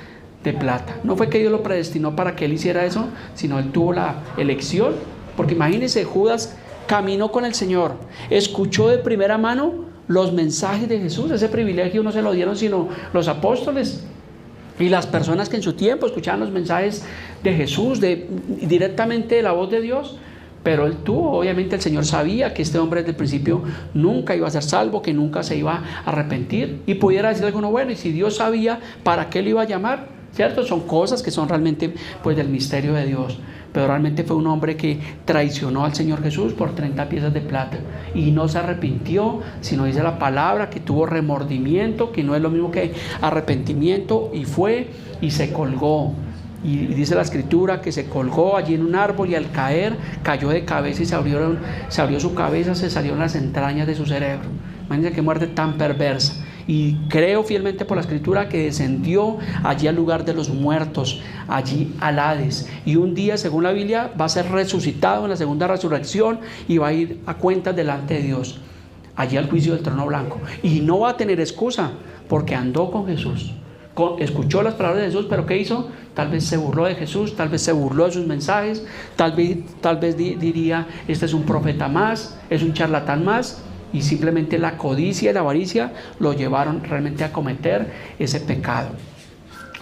de plata. No fue que Dios lo predestinó para que él hiciera eso, sino él tuvo la elección, porque imagínense, Judas caminó con el Señor, escuchó de primera mano los mensajes de Jesús. Ese privilegio no se lo dieron sino los apóstoles y las personas que en su tiempo escuchaban los mensajes de Jesús directamente de la voz de Dios. Pero él tuvo, obviamente el Señor sabía que este hombre desde el principio nunca iba a ser salvo, que nunca se iba a arrepentir, y pudiera decir alguno, bueno, y si Dios sabía, ¿para qué le iba a llamar? ¿Cierto? Son cosas que son realmente pues del misterio de Dios. Pero realmente fue un hombre que traicionó al Señor Jesús por 30 piezas de plata y no se arrepintió, sino dice la palabra que tuvo remordimiento, que no es lo mismo que arrepentimiento, y fue y se colgó. Y dice la escritura que se colgó allí en un árbol y al caer cayó de cabeza y se abrió su cabeza, se salieron las entrañas de su cerebro. Imagínense qué muerte tan perversa. Y creo fielmente por la escritura que descendió allí al lugar de los muertos, allí al Hades, y un día, según la Biblia, va a ser resucitado en la segunda resurrección y va a ir a cuentas delante de Dios, allí al juicio del trono blanco, y no va a tener excusa porque andó con Jesús, escuchó las palabras de Jesús. Pero ¿qué hizo? Tal vez se burló de Jesús, tal vez se burló de sus mensajes, tal vez diría, este es un profeta más, es un charlatán más, y simplemente la codicia y la avaricia lo llevaron realmente a cometer ese pecado.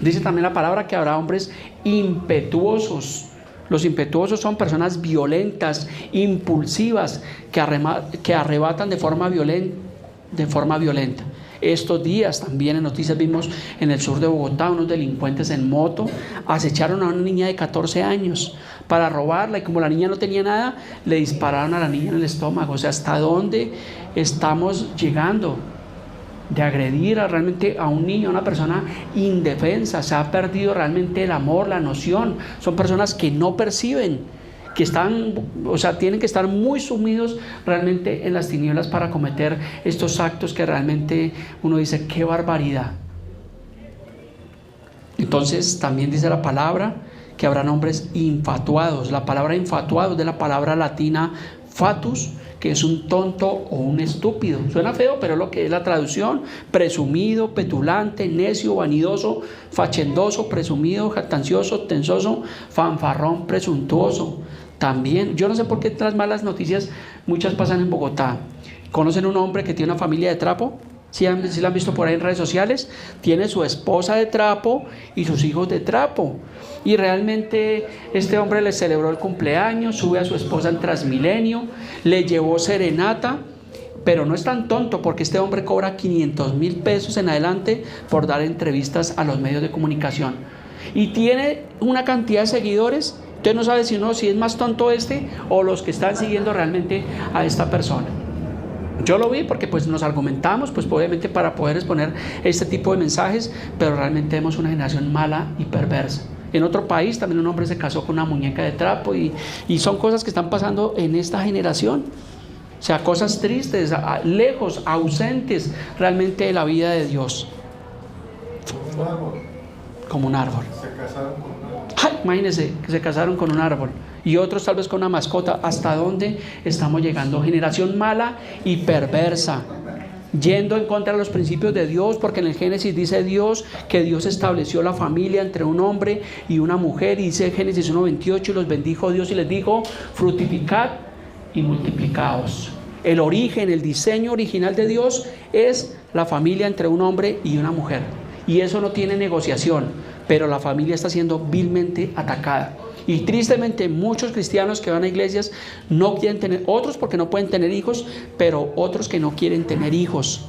Dice también la palabra que habrá hombres impetuosos. Los impetuosos son personas violentas, impulsivas, que arrebatan de forma violenta. Estos días también en noticias vimos en el sur de Bogotá unos delincuentes en moto acecharon a una niña de 14 años para robarla, y como la niña no tenía nada, le dispararon a la niña en el estómago. O sea, ¿hasta dónde estamos llegando de agredir realmente a un niño, a una persona indefensa? Se ha perdido realmente el amor, la noción. Son personas que no perciben, que tienen que estar muy sumidos realmente en las tinieblas para cometer estos actos que realmente uno dice, ¡qué barbaridad! Entonces también dice la palabra que habrán hombres infatuados. La palabra infatuados de la palabra latina fatus, que es un tonto o un estúpido. Suena feo, pero es lo que es la traducción. Presumido, petulante, necio, vanidoso, fachendoso, presumido, jactancioso, tensoso, fanfarrón, presuntuoso. También, yo no sé por qué las malas noticias muchas pasan en Bogotá. ¿Conocen un hombre que tiene una familia de trapo? Si la han visto por ahí en redes sociales, tiene su esposa de trapo y sus hijos de trapo. Y realmente este hombre le celebró el cumpleaños, sube a su esposa en Transmilenio, le llevó serenata, pero no es tan tonto porque este hombre cobra 500,000 pesos en adelante por dar entrevistas a los medios de comunicación. Y tiene una cantidad de seguidores, entonces no sabe si es más tonto este o los que están siguiendo realmente a esta persona. Yo lo vi porque pues nos argumentamos, pues obviamente para poder exponer este tipo de mensajes, pero realmente vemos una generación mala y perversa. En otro país también un hombre se casó con una muñeca de trapo y son cosas que están pasando en esta generación. O sea, cosas tristes, lejos, ausentes realmente de la vida de Dios. Como un árbol. Se casaron con un árbol. ¡Ay! Imagínense que se casaron con un árbol. Y otros tal vez con una mascota. ¿Hasta dónde estamos llegando? Generación mala y perversa, yendo en contra de los principios de Dios, porque en el Génesis dice Dios que Dios estableció la familia entre un hombre y una mujer, y dice Génesis 1:28, y los bendijo Dios y les dijo: fructificad y multiplicaos. El origen, el diseño original de Dios es la familia entre un hombre y una mujer, y eso no tiene negociación, pero la familia está siendo vilmente atacada. Y tristemente muchos cristianos que van a iglesias no quieren tener, otros porque no pueden tener hijos, pero otros que no quieren tener hijos.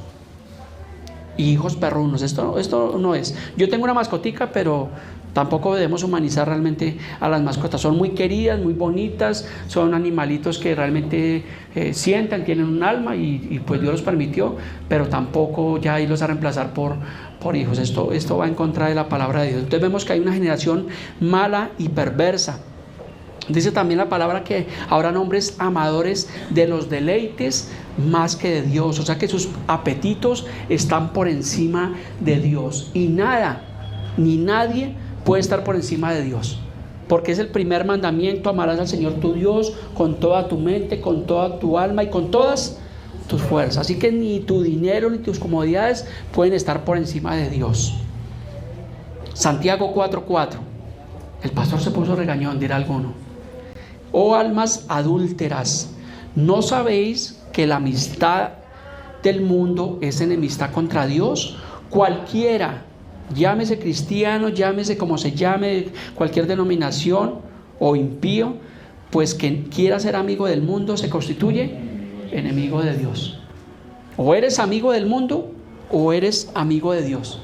Hijos perrunos, esto no es. Yo tengo una mascotica, pero tampoco debemos humanizar realmente a las mascotas. Son muy queridas, muy bonitas, son animalitos que realmente sientan, tienen un alma y pues Dios los permitió, pero tampoco ya irlos a reemplazar por hijos. Esto va en contra de la palabra de Dios. Entonces vemos que hay una generación mala y perversa. Dice también la palabra que habrán hombres amadores de los deleites más que de Dios. O sea que sus apetitos están por encima de Dios. Y nada, ni nadie puede estar por encima de Dios. Porque es el primer mandamiento: amarás al Señor tu Dios con toda tu mente, con toda tu alma y con todas tus fuerzas. Así que ni tu dinero ni tus comodidades pueden estar por encima de Dios. Santiago 4:4. El pastor se puso regañón, dirá alguno. Oh almas adúlteras, ¿no sabéis que la amistad del mundo es enemistad contra Dios? Cualquiera, llámese cristiano, llámese como se llame, cualquier denominación, o impío, pues que quiera ser amigo del mundo se constituye enemigo de Dios. O eres amigo del mundo o eres amigo de Dios.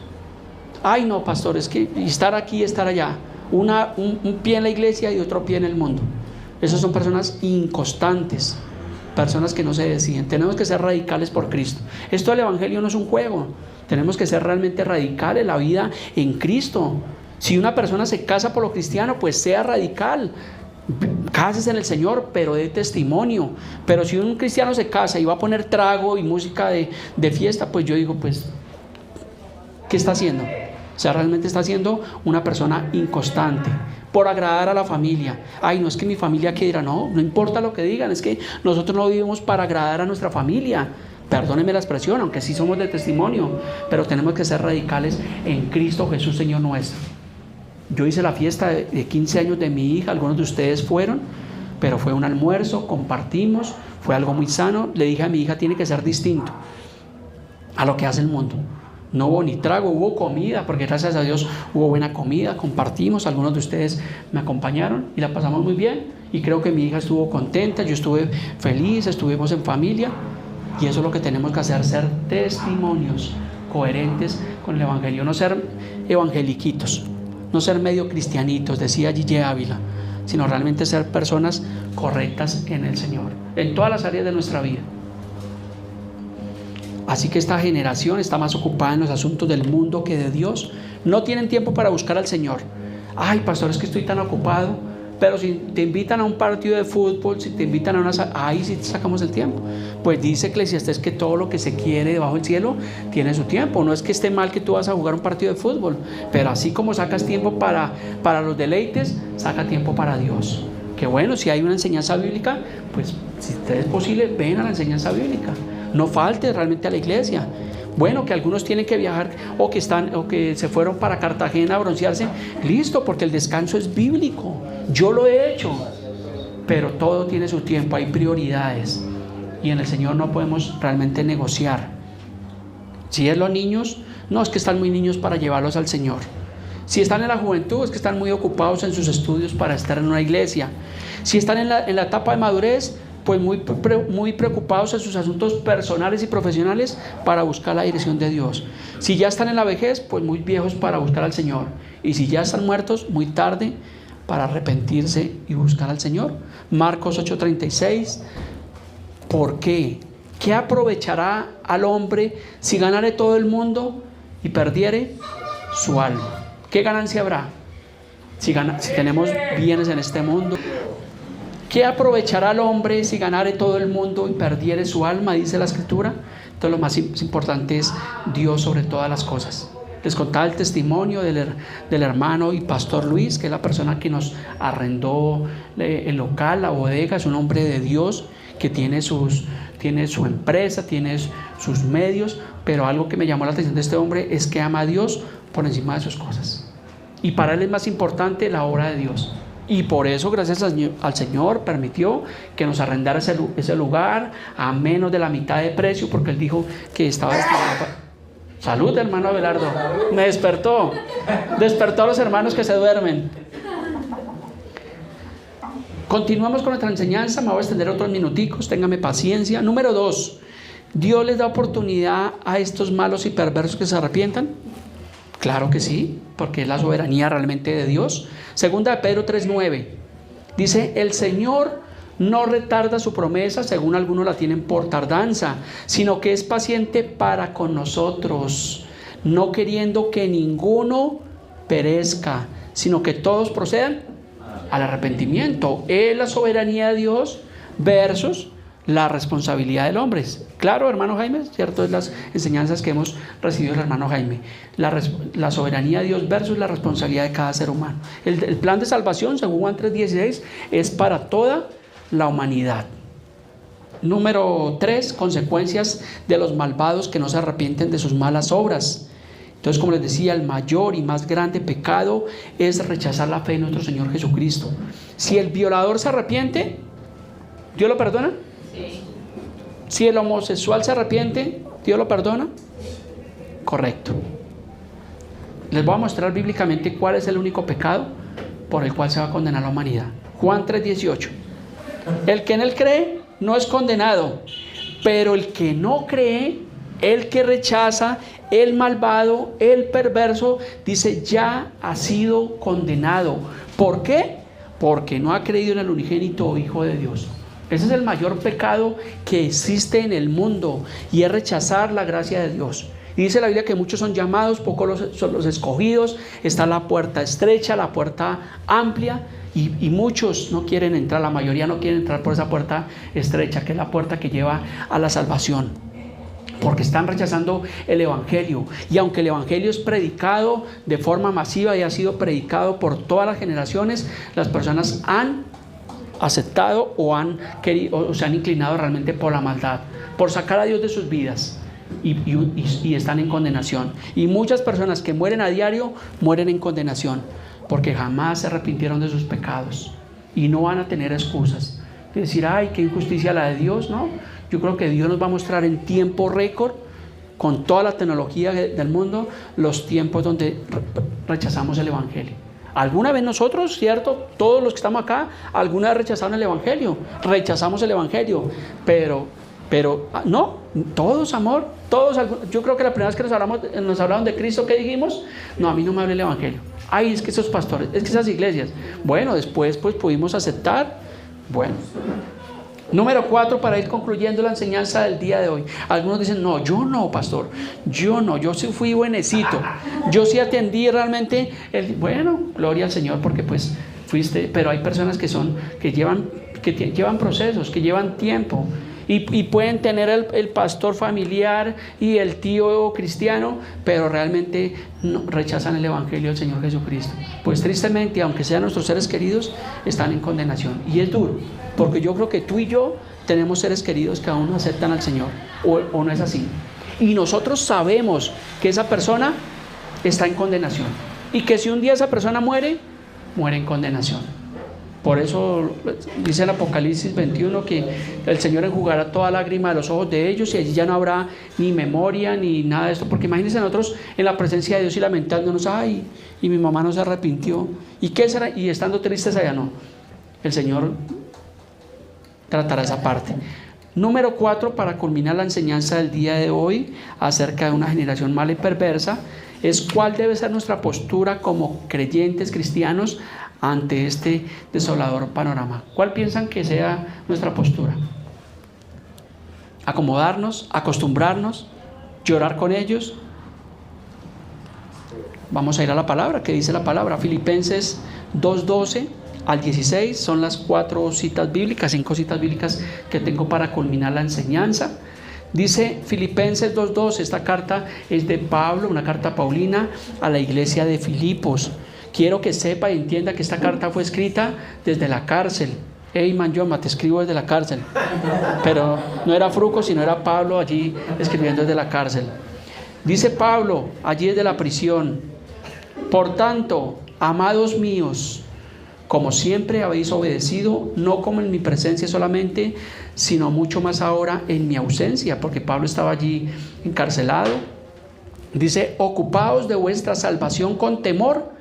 Ay no, pastor, es que estar aquí y estar allá, un pie en la iglesia y otro pie en el mundo. Esas son personas inconstantes, personas que no se deciden. Tenemos que ser radicales por Cristo. Esto del evangelio no es un juego. Tenemos que ser realmente radicales, la vida en Cristo. Si una persona se casa por lo cristiano, pues sea radical. Cásese en el Señor, pero dé testimonio. Pero si un cristiano se casa y va a poner trago y música de fiesta, pues yo digo, pues, ¿qué está haciendo? O sea, realmente está siendo una persona inconstante por agradar a la familia. Ay, no es que mi familia que dirá, no importa lo que digan, es que nosotros no vivimos para agradar a nuestra familia. Perdónenme la expresión, aunque sí somos de testimonio, pero tenemos que ser radicales en Cristo Jesús, Señor nuestro. Yo hice la fiesta de 15 años de mi hija, algunos de ustedes fueron, pero fue un almuerzo, compartimos, fue algo muy sano. Le dije a mi hija, tiene que ser distinto a lo que hace el mundo. No hubo ni trago, hubo comida, porque gracias a Dios hubo buena comida, compartimos, algunos de ustedes me acompañaron y la pasamos muy bien, y creo que mi hija estuvo contenta, yo estuve feliz, estuvimos en familia, y eso es lo que tenemos que hacer, ser testimonios coherentes con el evangelio, no ser evangeliquitos, no ser medio cristianitos, decía Gigi Ávila, sino realmente ser personas correctas en el Señor, en todas las áreas de nuestra vida. Así que esta generación está más ocupada en los asuntos del mundo que de Dios. No tienen tiempo para buscar al Señor. Ay, pastor, es que estoy tan ocupado. Pero si te invitan a un partido de fútbol, si te invitan a ahí sí te sacamos el tiempo. Pues dice Eclesiastés que todo lo que se quiere debajo del cielo tiene su tiempo. No es que esté mal que tú vas a jugar un partido de fútbol, pero así como sacas tiempo para los deleites, saca tiempo para Dios. Que bueno, si hay una enseñanza bíblica, pues si te es posible, ven a la enseñanza bíblica. No falte realmente a la iglesia. Bueno, que algunos tienen que viajar o que se fueron para Cartagena a broncearse, listo, porque el descanso es bíblico. Yo lo he hecho, pero todo tiene su tiempo, hay prioridades y en el Señor no podemos realmente negociar. Si es los niños, no, es que están muy niños para llevarlos al Señor. Si están en la juventud, es que están muy ocupados en sus estudios para estar en una iglesia. Si están en la etapa de madurez, pues muy preocupados en sus asuntos personales y profesionales para buscar la dirección de Dios. Si ya están en la vejez, pues muy viejos para buscar al Señor. Y si ya están muertos, muy tarde para arrepentirse y buscar al Señor. Marcos 8:36. ¿Por qué? ¿Qué aprovechará al hombre si ganare todo el mundo y perdiere su alma? ¿Qué ganancia habrá si tenemos bienes en este mundo? ¿Qué aprovechará el hombre si ganare todo el mundo y perdiere su alma? Dice la Escritura. Entonces lo más importante es Dios sobre todas las cosas. Les contaba el testimonio del hermano y pastor Luis, que es la persona que nos arrendó el local, la bodega. Es un hombre de Dios que tiene su empresa, tiene sus medios, pero algo que me llamó la atención de este hombre es que ama a Dios por encima de sus cosas. Y para él es más importante la obra de Dios. Y por eso, gracias al Señor, permitió que nos arrendara ese lugar a menos de la mitad de precio, porque él dijo que estaba destinado para... Salud, hermano Abelardo. Me despertó a los hermanos que se duermen. Continuamos con nuestra enseñanza. Me voy a extender otros minuticos, téngame paciencia. Número 2, ¿Dios les da oportunidad a estos malos y perversos que se arrepientan? Claro que sí, porque es la soberanía realmente de Dios. Segunda de Pedro 3:9 dice: el Señor no retarda su promesa, según algunos la tienen por tardanza, sino que es paciente para con nosotros, no queriendo que ninguno perezca, sino que todos procedan al arrepentimiento. Es la soberanía de Dios versus la responsabilidad del hombre. Claro, hermano Jaime, cierto, es las enseñanzas que hemos recibido del hermano Jaime. La soberanía de Dios versus la responsabilidad de cada ser humano. El plan de salvación, según Juan 3:16, es para toda la humanidad. Número 3, consecuencias de los malvados que no se arrepienten de sus malas obras. Entonces, como les decía, el mayor y más grande pecado es rechazar la fe en nuestro Señor Jesucristo. Si el violador se arrepiente, ¿Dios lo perdona? Sí. Si el homosexual se arrepiente, ¿Dios lo perdona? Correcto. Les voy a mostrar bíblicamente cuál es el único pecado por el cual se va a condenar la humanidad. Juan 3:18. El que en él cree no es condenado, pero el que no cree, el que rechaza, el malvado, el perverso, dice, ya ha sido condenado. ¿Por qué? Porque no ha creído en el unigénito Hijo de Dios. Ese es el mayor pecado que existe en el mundo, y es rechazar la gracia de Dios. Y dice la Biblia que muchos son llamados, pocos son los escogidos. Está la puerta estrecha, la puerta amplia, y muchos no quieren entrar, la mayoría no quieren entrar por esa puerta estrecha, que es la puerta que lleva a la salvación, porque están rechazando el Evangelio. Y aunque el Evangelio es predicado de forma masiva y ha sido predicado por todas las generaciones, las personas han aceptado o se han inclinado realmente por la maldad, por sacar a Dios de sus vidas, y están en condenación. Y muchas personas que mueren a diario mueren en condenación porque jamás se arrepintieron de sus pecados, y no van a tener excusas de decir, ay, qué injusticia la de Dios. No, yo creo que Dios nos va a mostrar en tiempo récord, con toda la tecnología del mundo, los tiempos donde rechazamos el Evangelio. Alguna vez nosotros, cierto, todos los que estamos acá, alguna vez rechazaron el Evangelio, rechazamos el Evangelio, pero no, todos, amor, todos. Yo creo que la primera vez que nos hablaron de Cristo, ¿qué dijimos? No, a mí no me habla el Evangelio. Ay, es que esos pastores, es que esas iglesias. Bueno, después pues pudimos aceptar. Bueno, número 4, para ir concluyendo la enseñanza del día de hoy. Algunos dicen, no, yo no, pastor, yo no, yo sí fui buenecito, yo sí atendí realmente. Bueno, gloria al Señor, porque pues fuiste. Pero hay personas que llevan procesos, que llevan tiempo, y pueden tener el pastor familiar y el tío cristiano, pero realmente no, rechazan el Evangelio del Señor Jesucristo. Pues tristemente, aunque sean nuestros seres queridos, están en condenación. Y es duro, porque yo creo que tú y yo tenemos seres queridos que aún no aceptan al Señor, o no es así. Y nosotros sabemos que esa persona está en condenación, y que si un día esa persona muere en condenación. Por eso dice el Apocalipsis 21 que el Señor enjugará toda lágrima de los ojos de ellos y allí ya no habrá ni memoria ni nada de esto. Porque imagínense nosotros en la presencia de Dios y lamentándonos, ay, y mi mamá no se arrepintió. ¿Y qué será? Y estando tristes allá, no. El Señor tratará esa parte. Número 4, para culminar la enseñanza del día de hoy acerca de una generación mala y perversa, es cuál debe ser nuestra postura como creyentes cristianos ante este desolador panorama. ¿Cuál piensan que sea nuestra postura? ¿Acomodarnos? ¿Acostumbrarnos? ¿Llorar con ellos? Vamos a ir a la palabra. ¿Qué dice la palabra? Filipenses 2:12 al 16 son las 4 citas bíblicas, 5 citas bíblicas que tengo para culminar la enseñanza. Dice Filipenses 2:12, esta carta es de Pablo, una carta paulina a la iglesia de Filipos. Quiero que sepa y entienda que esta carta fue escrita desde la cárcel. Hey man, Yoma, te escribo desde la cárcel. Pero no era Fruco, sino era Pablo allí escribiendo desde la cárcel. Dice Pablo, allí desde la prisión: por tanto, amados míos, como siempre habéis obedecido, no como en mi presencia solamente, sino mucho más ahora en mi ausencia, porque Pablo estaba allí encarcelado. Dice, ocupaos de vuestra salvación con temor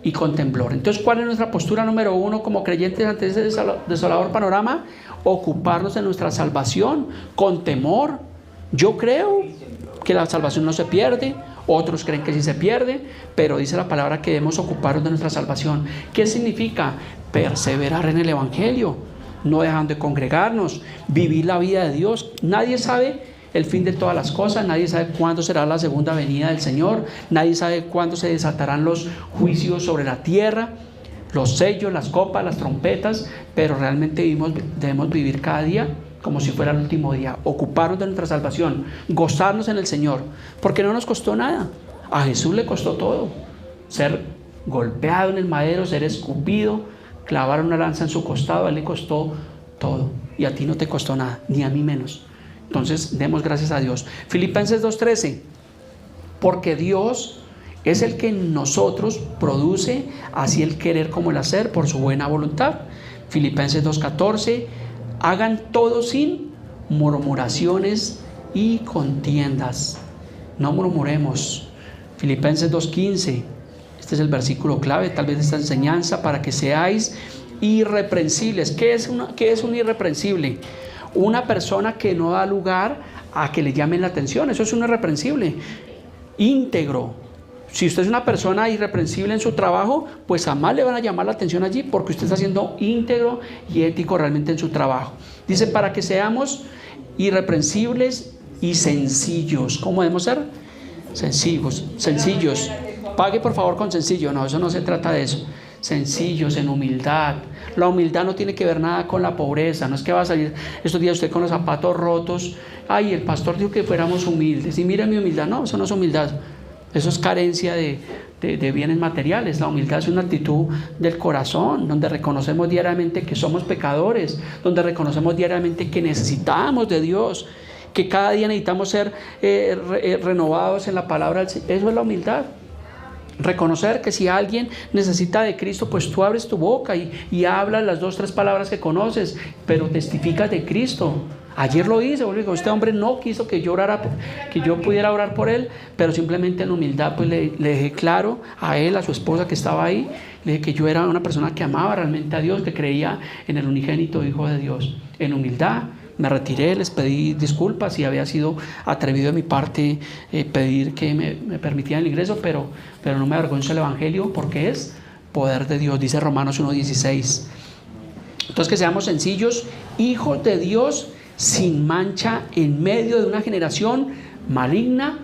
y con temblor. Entonces, ¿cuál es nuestra postura número 1 como creyentes ante ese desolador panorama? Ocuparnos de nuestra salvación con temor. Yo creo que la salvación no se pierde, otros creen que sí se pierde, pero dice la palabra que debemos ocuparnos de nuestra salvación. ¿Qué significa? Perseverar en el Evangelio, no dejando de congregarnos, vivir la vida de Dios. Nadie sabe el fin de todas las cosas, nadie sabe cuándo será la segunda venida del Señor, nadie sabe cuándo se desatarán los juicios sobre la tierra, los sellos, las copas, las trompetas, pero realmente debemos vivir cada día como si fuera el último día, ocuparnos de nuestra salvación, gozarnos en el Señor, porque no nos costó nada. A Jesús le costó todo: ser golpeado en el madero, ser escupido, clavar una lanza en su costado. A él le costó todo, y a ti no te costó nada, ni a mí menos. Entonces demos gracias a Dios. Filipenses 2:13, porque Dios es el que en nosotros produce así el querer como el hacer por su buena voluntad. Filipenses 2:14, hagan todo sin murmuraciones y contiendas. No murmuremos. Filipenses 2:15, este es el versículo clave tal vez de esta enseñanza, para que seáis irreprensibles. ¿Qué es un irreprensible? Una persona que no da lugar a que le llamen la atención. Eso es un irreprensible. Íntegro. Si usted es una persona irreprensible en su trabajo, pues jamás le van a llamar la atención allí, porque usted está siendo íntegro y ético realmente en su trabajo. Dice, para que seamos irreprensibles y sencillos. ¿Cómo debemos ser? Sencillos. Pague por favor con sencillo. No, eso no se trata de eso. Sencillos, en humildad. La humildad no tiene que ver nada con la pobreza. No es que va a salir estos días usted con los zapatos rotos. Ay, el pastor dijo que fuéramos humildes. Y mira mi humildad. No, eso no es humildad. Eso es carencia de bienes materiales. La humildad es una actitud del corazón, donde reconocemos diariamente que somos pecadores, donde reconocemos diariamente que necesitamos de Dios, que cada día necesitamos ser renovados en la palabra. Eso es la humildad. Reconocer que si alguien necesita de Cristo, pues tú abres tu boca y hablas las 2 o 3 palabras que conoces, pero testificas de Cristo. Ayer lo hice, este hombre no quiso que yo pudiera orar por él, pero simplemente en humildad pues le dejé claro a él, a su esposa que estaba ahí, le dije que yo era una persona que amaba realmente a Dios, que creía en el unigénito Hijo de Dios. En humildad me retiré, les pedí disculpas si había sido atrevido de mi parte pedir que me permitieran el ingreso, pero no me avergüenzo del Evangelio, porque es poder de Dios, dice Romanos 1:16. Entonces, que seamos sencillos, hijos de Dios, sin mancha, en medio de una generación maligna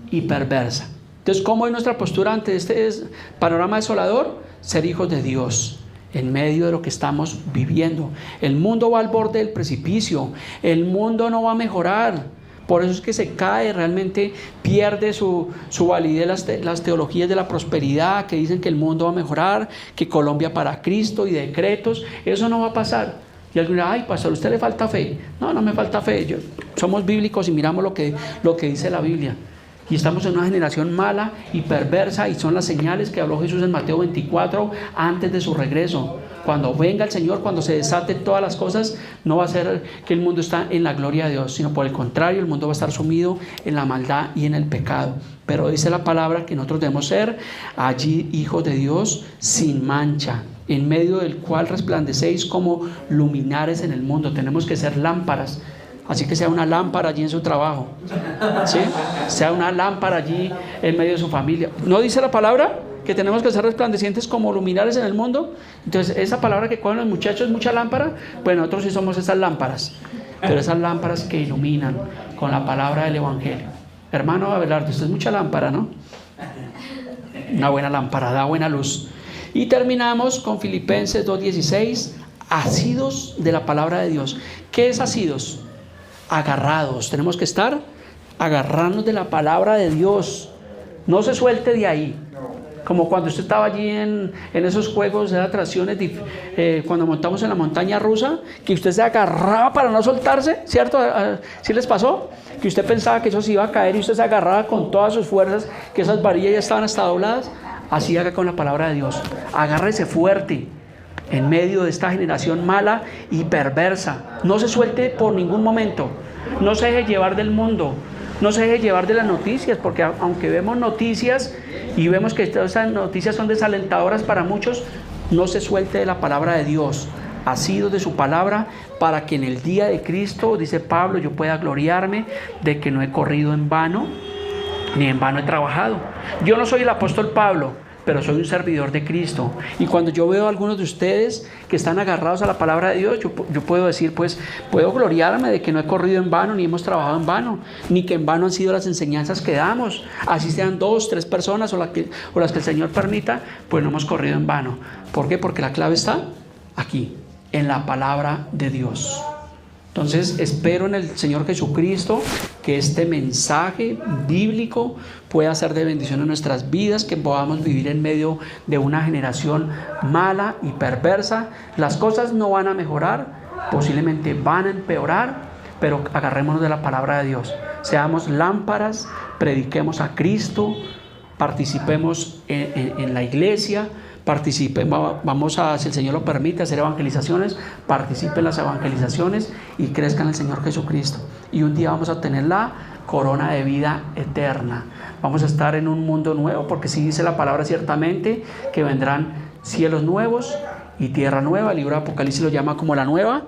y perversa. Entonces, ¿cómo es nuestra postura ante este panorama desolador? Ser hijos de Dios en medio de lo que estamos viviendo. El mundo va al borde del precipicio, el mundo no va a mejorar. Por eso es que se cae, realmente pierde su validez las teologías de la prosperidad, que dicen que el mundo va a mejorar, que Colombia para Cristo y decretos. Eso no va a pasar. Y alguien dirá, ay, pastor, ¿a usted le falta fe? No, no me falta fe. Somos bíblicos y miramos lo que dice la Biblia. Y estamos en una generación mala y perversa, y son las señales que habló Jesús en Mateo 24 antes de su regreso. Cuando venga el Señor, cuando se desaten todas las cosas, no va a ser que el mundo está en la gloria de Dios, sino por el contrario, el mundo va a estar sumido en la maldad y en el pecado. Pero dice la palabra que nosotros debemos ser allí hijos de Dios sin mancha, en medio del cual resplandecéis como luminares en el mundo. Tenemos que ser lámparas. Así que sea una lámpara allí en su trabajo, ¿sí? Sea una lámpara allí en medio de su familia. ¿No dice la palabra que tenemos que ser resplandecientes como luminares en el mundo? Entonces, esa palabra que cogen los muchachos, mucha lámpara, pues nosotros sí somos esas lámparas, pero esas lámparas que iluminan con la palabra del Evangelio. Hermano Abelardo, usted es mucha lámpara, ¿no? Una buena lámpara, da buena luz. Y terminamos con Filipenses 2:16, asidos de la palabra de Dios. ¿Qué es asidos? Agarrados. Tenemos que estar agarrarnos de la palabra de Dios. No se suelte de ahí. Como cuando usted estaba allí en esos juegos de atracciones, cuando montamos en la montaña rusa, que usted se agarraba para no soltarse, ¿cierto? ¿Sí les pasó? Que usted pensaba que eso se iba a caer y usted se agarraba con todas sus fuerzas, que esas varillas ya estaban hasta dobladas. Así haga con la palabra de Dios. Agárrese fuerte en medio de esta generación mala y perversa. No se suelte por ningún momento. No se deje llevar del mundo. No se deje llevar de las noticias, porque aunque vemos noticias y vemos que estas noticias son desalentadoras para muchos, no se suelte de la palabra de Dios. Asidos de su palabra, para que en el día de Cristo, dice Pablo, yo pueda gloriarme de que no he corrido en vano, ni en vano he trabajado. Yo no soy el apóstol Pablo, pero soy un servidor de Cristo. Y cuando yo veo a algunos de ustedes que están agarrados a la palabra de Dios, yo puedo decir, pues, puedo gloriarme de que no he corrido en vano, ni hemos trabajado en vano, ni que en vano han sido las enseñanzas que damos. Así sean 2, 3 personas o las que el Señor permita, pues no hemos corrido en vano. ¿Por qué? Porque la clave está aquí, en la palabra de Dios. Entonces espero en el Señor Jesucristo que este mensaje bíblico pueda ser de bendición en nuestras vidas, que podamos vivir en medio de una generación mala y perversa. Las cosas no van a mejorar, posiblemente van a empeorar, pero agarrémonos de la palabra de Dios. Seamos lámparas, prediquemos a Cristo, participemos en la iglesia, vamos a, si el Señor lo permite, hacer evangelizaciones, participen en las evangelizaciones y crezcan en el Señor Jesucristo. Y un día vamos a tener la corona de vida eterna. Vamos a estar en un mundo nuevo, porque sí dice la palabra ciertamente que vendrán cielos nuevos y tierra nueva. El libro de Apocalipsis lo llama como la nueva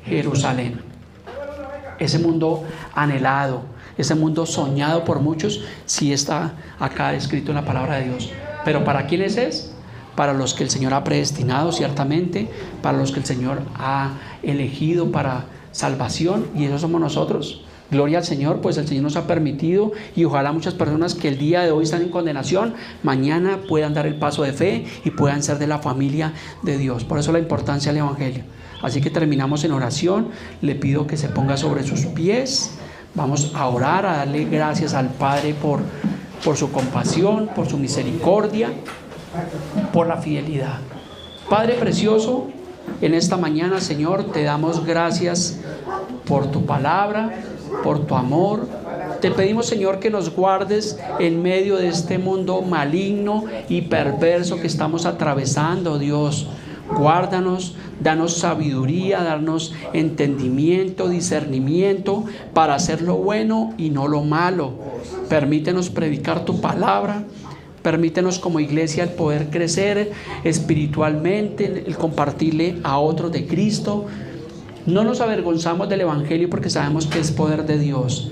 Jerusalén. Ese mundo anhelado, ese mundo soñado por muchos, sí está acá escrito en la palabra de Dios. Pero ¿para quiénes es? Para los que el Señor ha predestinado, ciertamente, para los que el Señor ha elegido para salvación, y eso somos nosotros. Gloria al Señor, pues el Señor nos ha permitido, y ojalá muchas personas que el día de hoy están en condenación, mañana puedan dar el paso de fe y puedan ser de la familia de Dios. Por eso la importancia del Evangelio. Así que terminamos en oración. Le pido que se ponga sobre sus pies. Vamos a orar, a darle gracias al Padre por su compasión, por su misericordia, por la fidelidad. Padre precioso, en esta mañana, Señor, te damos gracias por tu palabra, por tu amor. Te pedimos, Señor, que nos guardes en medio de este mundo maligno y perverso que estamos atravesando, Dios. Guárdanos, danos sabiduría, danos entendimiento, discernimiento para hacer lo bueno y no lo malo. Permítenos predicar tu palabra. Permítenos como iglesia el poder crecer espiritualmente, el compartirle a otros de Cristo. No nos avergonzamos del Evangelio porque sabemos que es poder de Dios.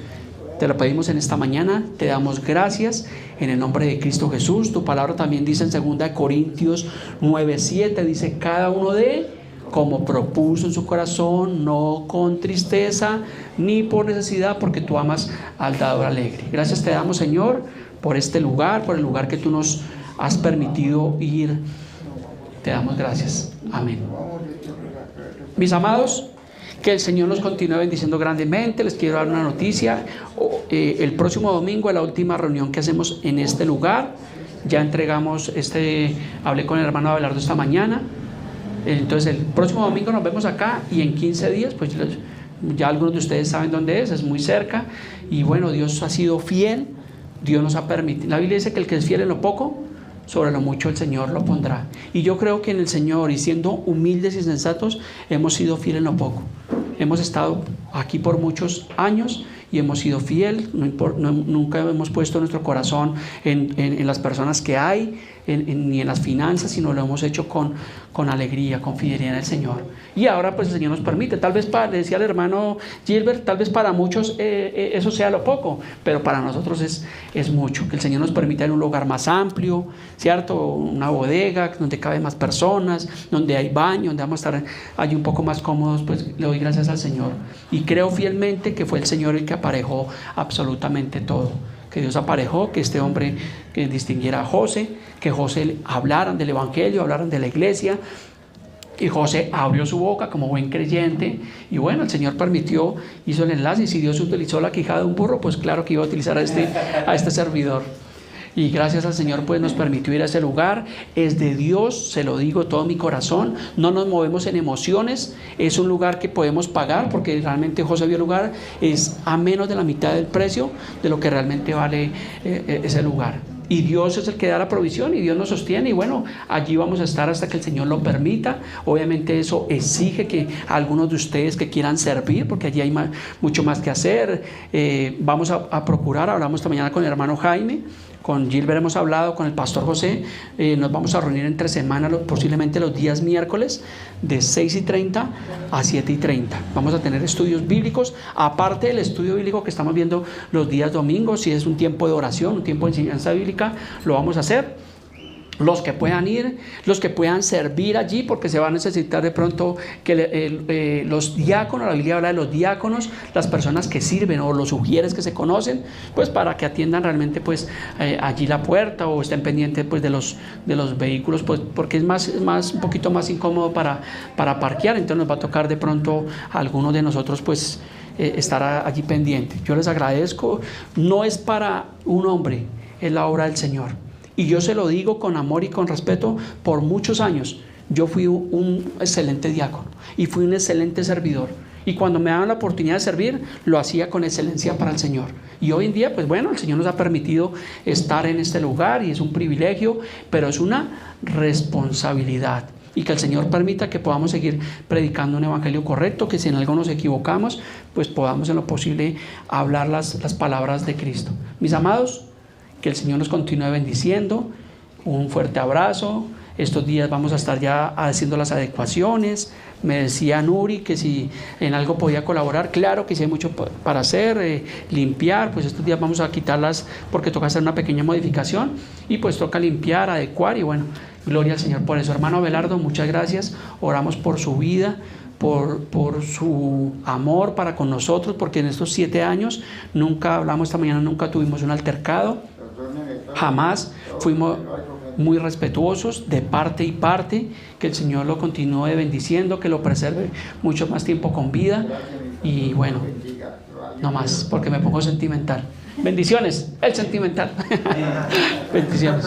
Te lo pedimos en esta mañana, te damos gracias en el nombre de Cristo Jesús. Tu palabra también dice en 2 Corintios 9:7, dice: cada uno de como propuso en su corazón, no con tristeza ni por necesidad, porque tú amas al dador alegre. Gracias te damos, Señor, por este lugar, por el lugar que tú nos has permitido ir. Te damos gracias. Amén. Mis amados, que el Señor nos continúe bendiciendo grandemente. Les quiero dar una noticia. El próximo domingo es la última reunión que hacemos en este lugar. Ya entregamos hablé con el hermano Abelardo esta mañana. Entonces el próximo domingo nos vemos acá, y en 15 días, pues ya algunos de ustedes saben dónde es muy cerca. Y bueno, Dios ha sido fiel Dios nos ha permitido. La Biblia dice que el que es fiel en lo poco, sobre lo mucho el Señor lo pondrá. Y yo creo que en el Señor, y siendo humildes y sensatos, hemos sido fieles en lo poco. Hemos estado aquí por muchos años y hemos sido fieles. Nunca hemos puesto nuestro corazón en las personas que hay, ni en las finanzas, sino lo hemos hecho con alegría, con fidelidad en el Señor. Y ahora pues el Señor nos permite. Tal vez, le decía al hermano Gilbert, tal vez para muchos eso sea lo poco, pero para nosotros es mucho. Que el Señor nos permita en un lugar más amplio, ¿cierto? Una bodega donde caben más personas, donde hay baño, donde vamos a estar allí un poco más cómodos. Pues le doy gracias al Señor. Y creo fielmente que fue el Señor el que aparejó absolutamente todo. Que Dios aparejó, que este hombre que distinguiera a José, que José hablaran del evangelio, hablaran de la iglesia, y José abrió su boca como buen creyente, y bueno, el Señor permitió, hizo el enlace, y si Dios utilizó la quijada de un burro, pues claro que iba a utilizar a este servidor. Y gracias al Señor pues nos permitió ir a ese lugar. Es de Dios, se lo digo todo mi corazón. No nos movemos en emociones. Es un lugar que podemos pagar, porque realmente José vio el lugar, es a menos de la mitad del precio de lo que realmente vale ese lugar. Y Dios es el que da la provisión, y Dios nos sostiene, y bueno, allí vamos a estar hasta que el Señor lo permita. Obviamente eso exige que algunos de ustedes que quieran servir, porque allí hay mucho más que hacer. Vamos a procurar, hablamos esta mañana con el hermano Jaime, con Gilbert hemos hablado, con el pastor José, nos vamos a reunir entre semana, posiblemente los días miércoles, de 6:30 a 7:30. Vamos a tener estudios bíblicos, aparte del estudio bíblico que estamos viendo los días domingos. Si es un tiempo de oración, un tiempo de enseñanza bíblica, lo vamos a hacer. Los que puedan ir, los que puedan servir allí, porque se va a necesitar de pronto que los diáconos, la Biblia habla de los diáconos, las personas que sirven o los ujieres que se conocen, pues para que atiendan realmente pues allí la puerta, o estén pendientes pues de los vehículos, pues porque es un poquito más incómodo para parquear. Entonces nos va a tocar de pronto a algunos de nosotros pues estar allí pendiente. Yo les agradezco. No es para un hombre, es la obra del Señor. Y yo se lo digo con amor y con respeto. Por muchos años yo fui un excelente diácono y fui un excelente servidor. Y cuando me daban la oportunidad de servir, lo hacía con excelencia para el Señor. Y hoy en día, pues bueno, el Señor nos ha permitido estar en este lugar, y es un privilegio, pero es una responsabilidad. Y que el Señor permita que podamos seguir predicando un evangelio correcto, que si en algo nos equivocamos, pues podamos en lo posible hablar las palabras de Cristo. Mis amados, que el Señor nos continúe bendiciendo. Un fuerte abrazo. Estos días vamos a estar ya haciendo las adecuaciones. Me decía Nuri que si en algo podía colaborar. Claro que sí hay mucho para hacer, limpiar. Pues estos días vamos a quitarlas porque toca hacer una pequeña modificación, y pues toca limpiar, adecuar, y bueno, gloria al Señor por eso. Hermano Abelardo, muchas gracias. Oramos por su vida, por su amor para con nosotros, porque en estos 7 años nunca hablamos, esta mañana nunca tuvimos un altercado. Jamás. Fuimos muy respetuosos de parte y parte. Que el Señor lo continúe bendiciendo, que lo preserve mucho más tiempo con vida. Y bueno, no más, porque me pongo sentimental. Bendiciones, el sentimental. Bendiciones.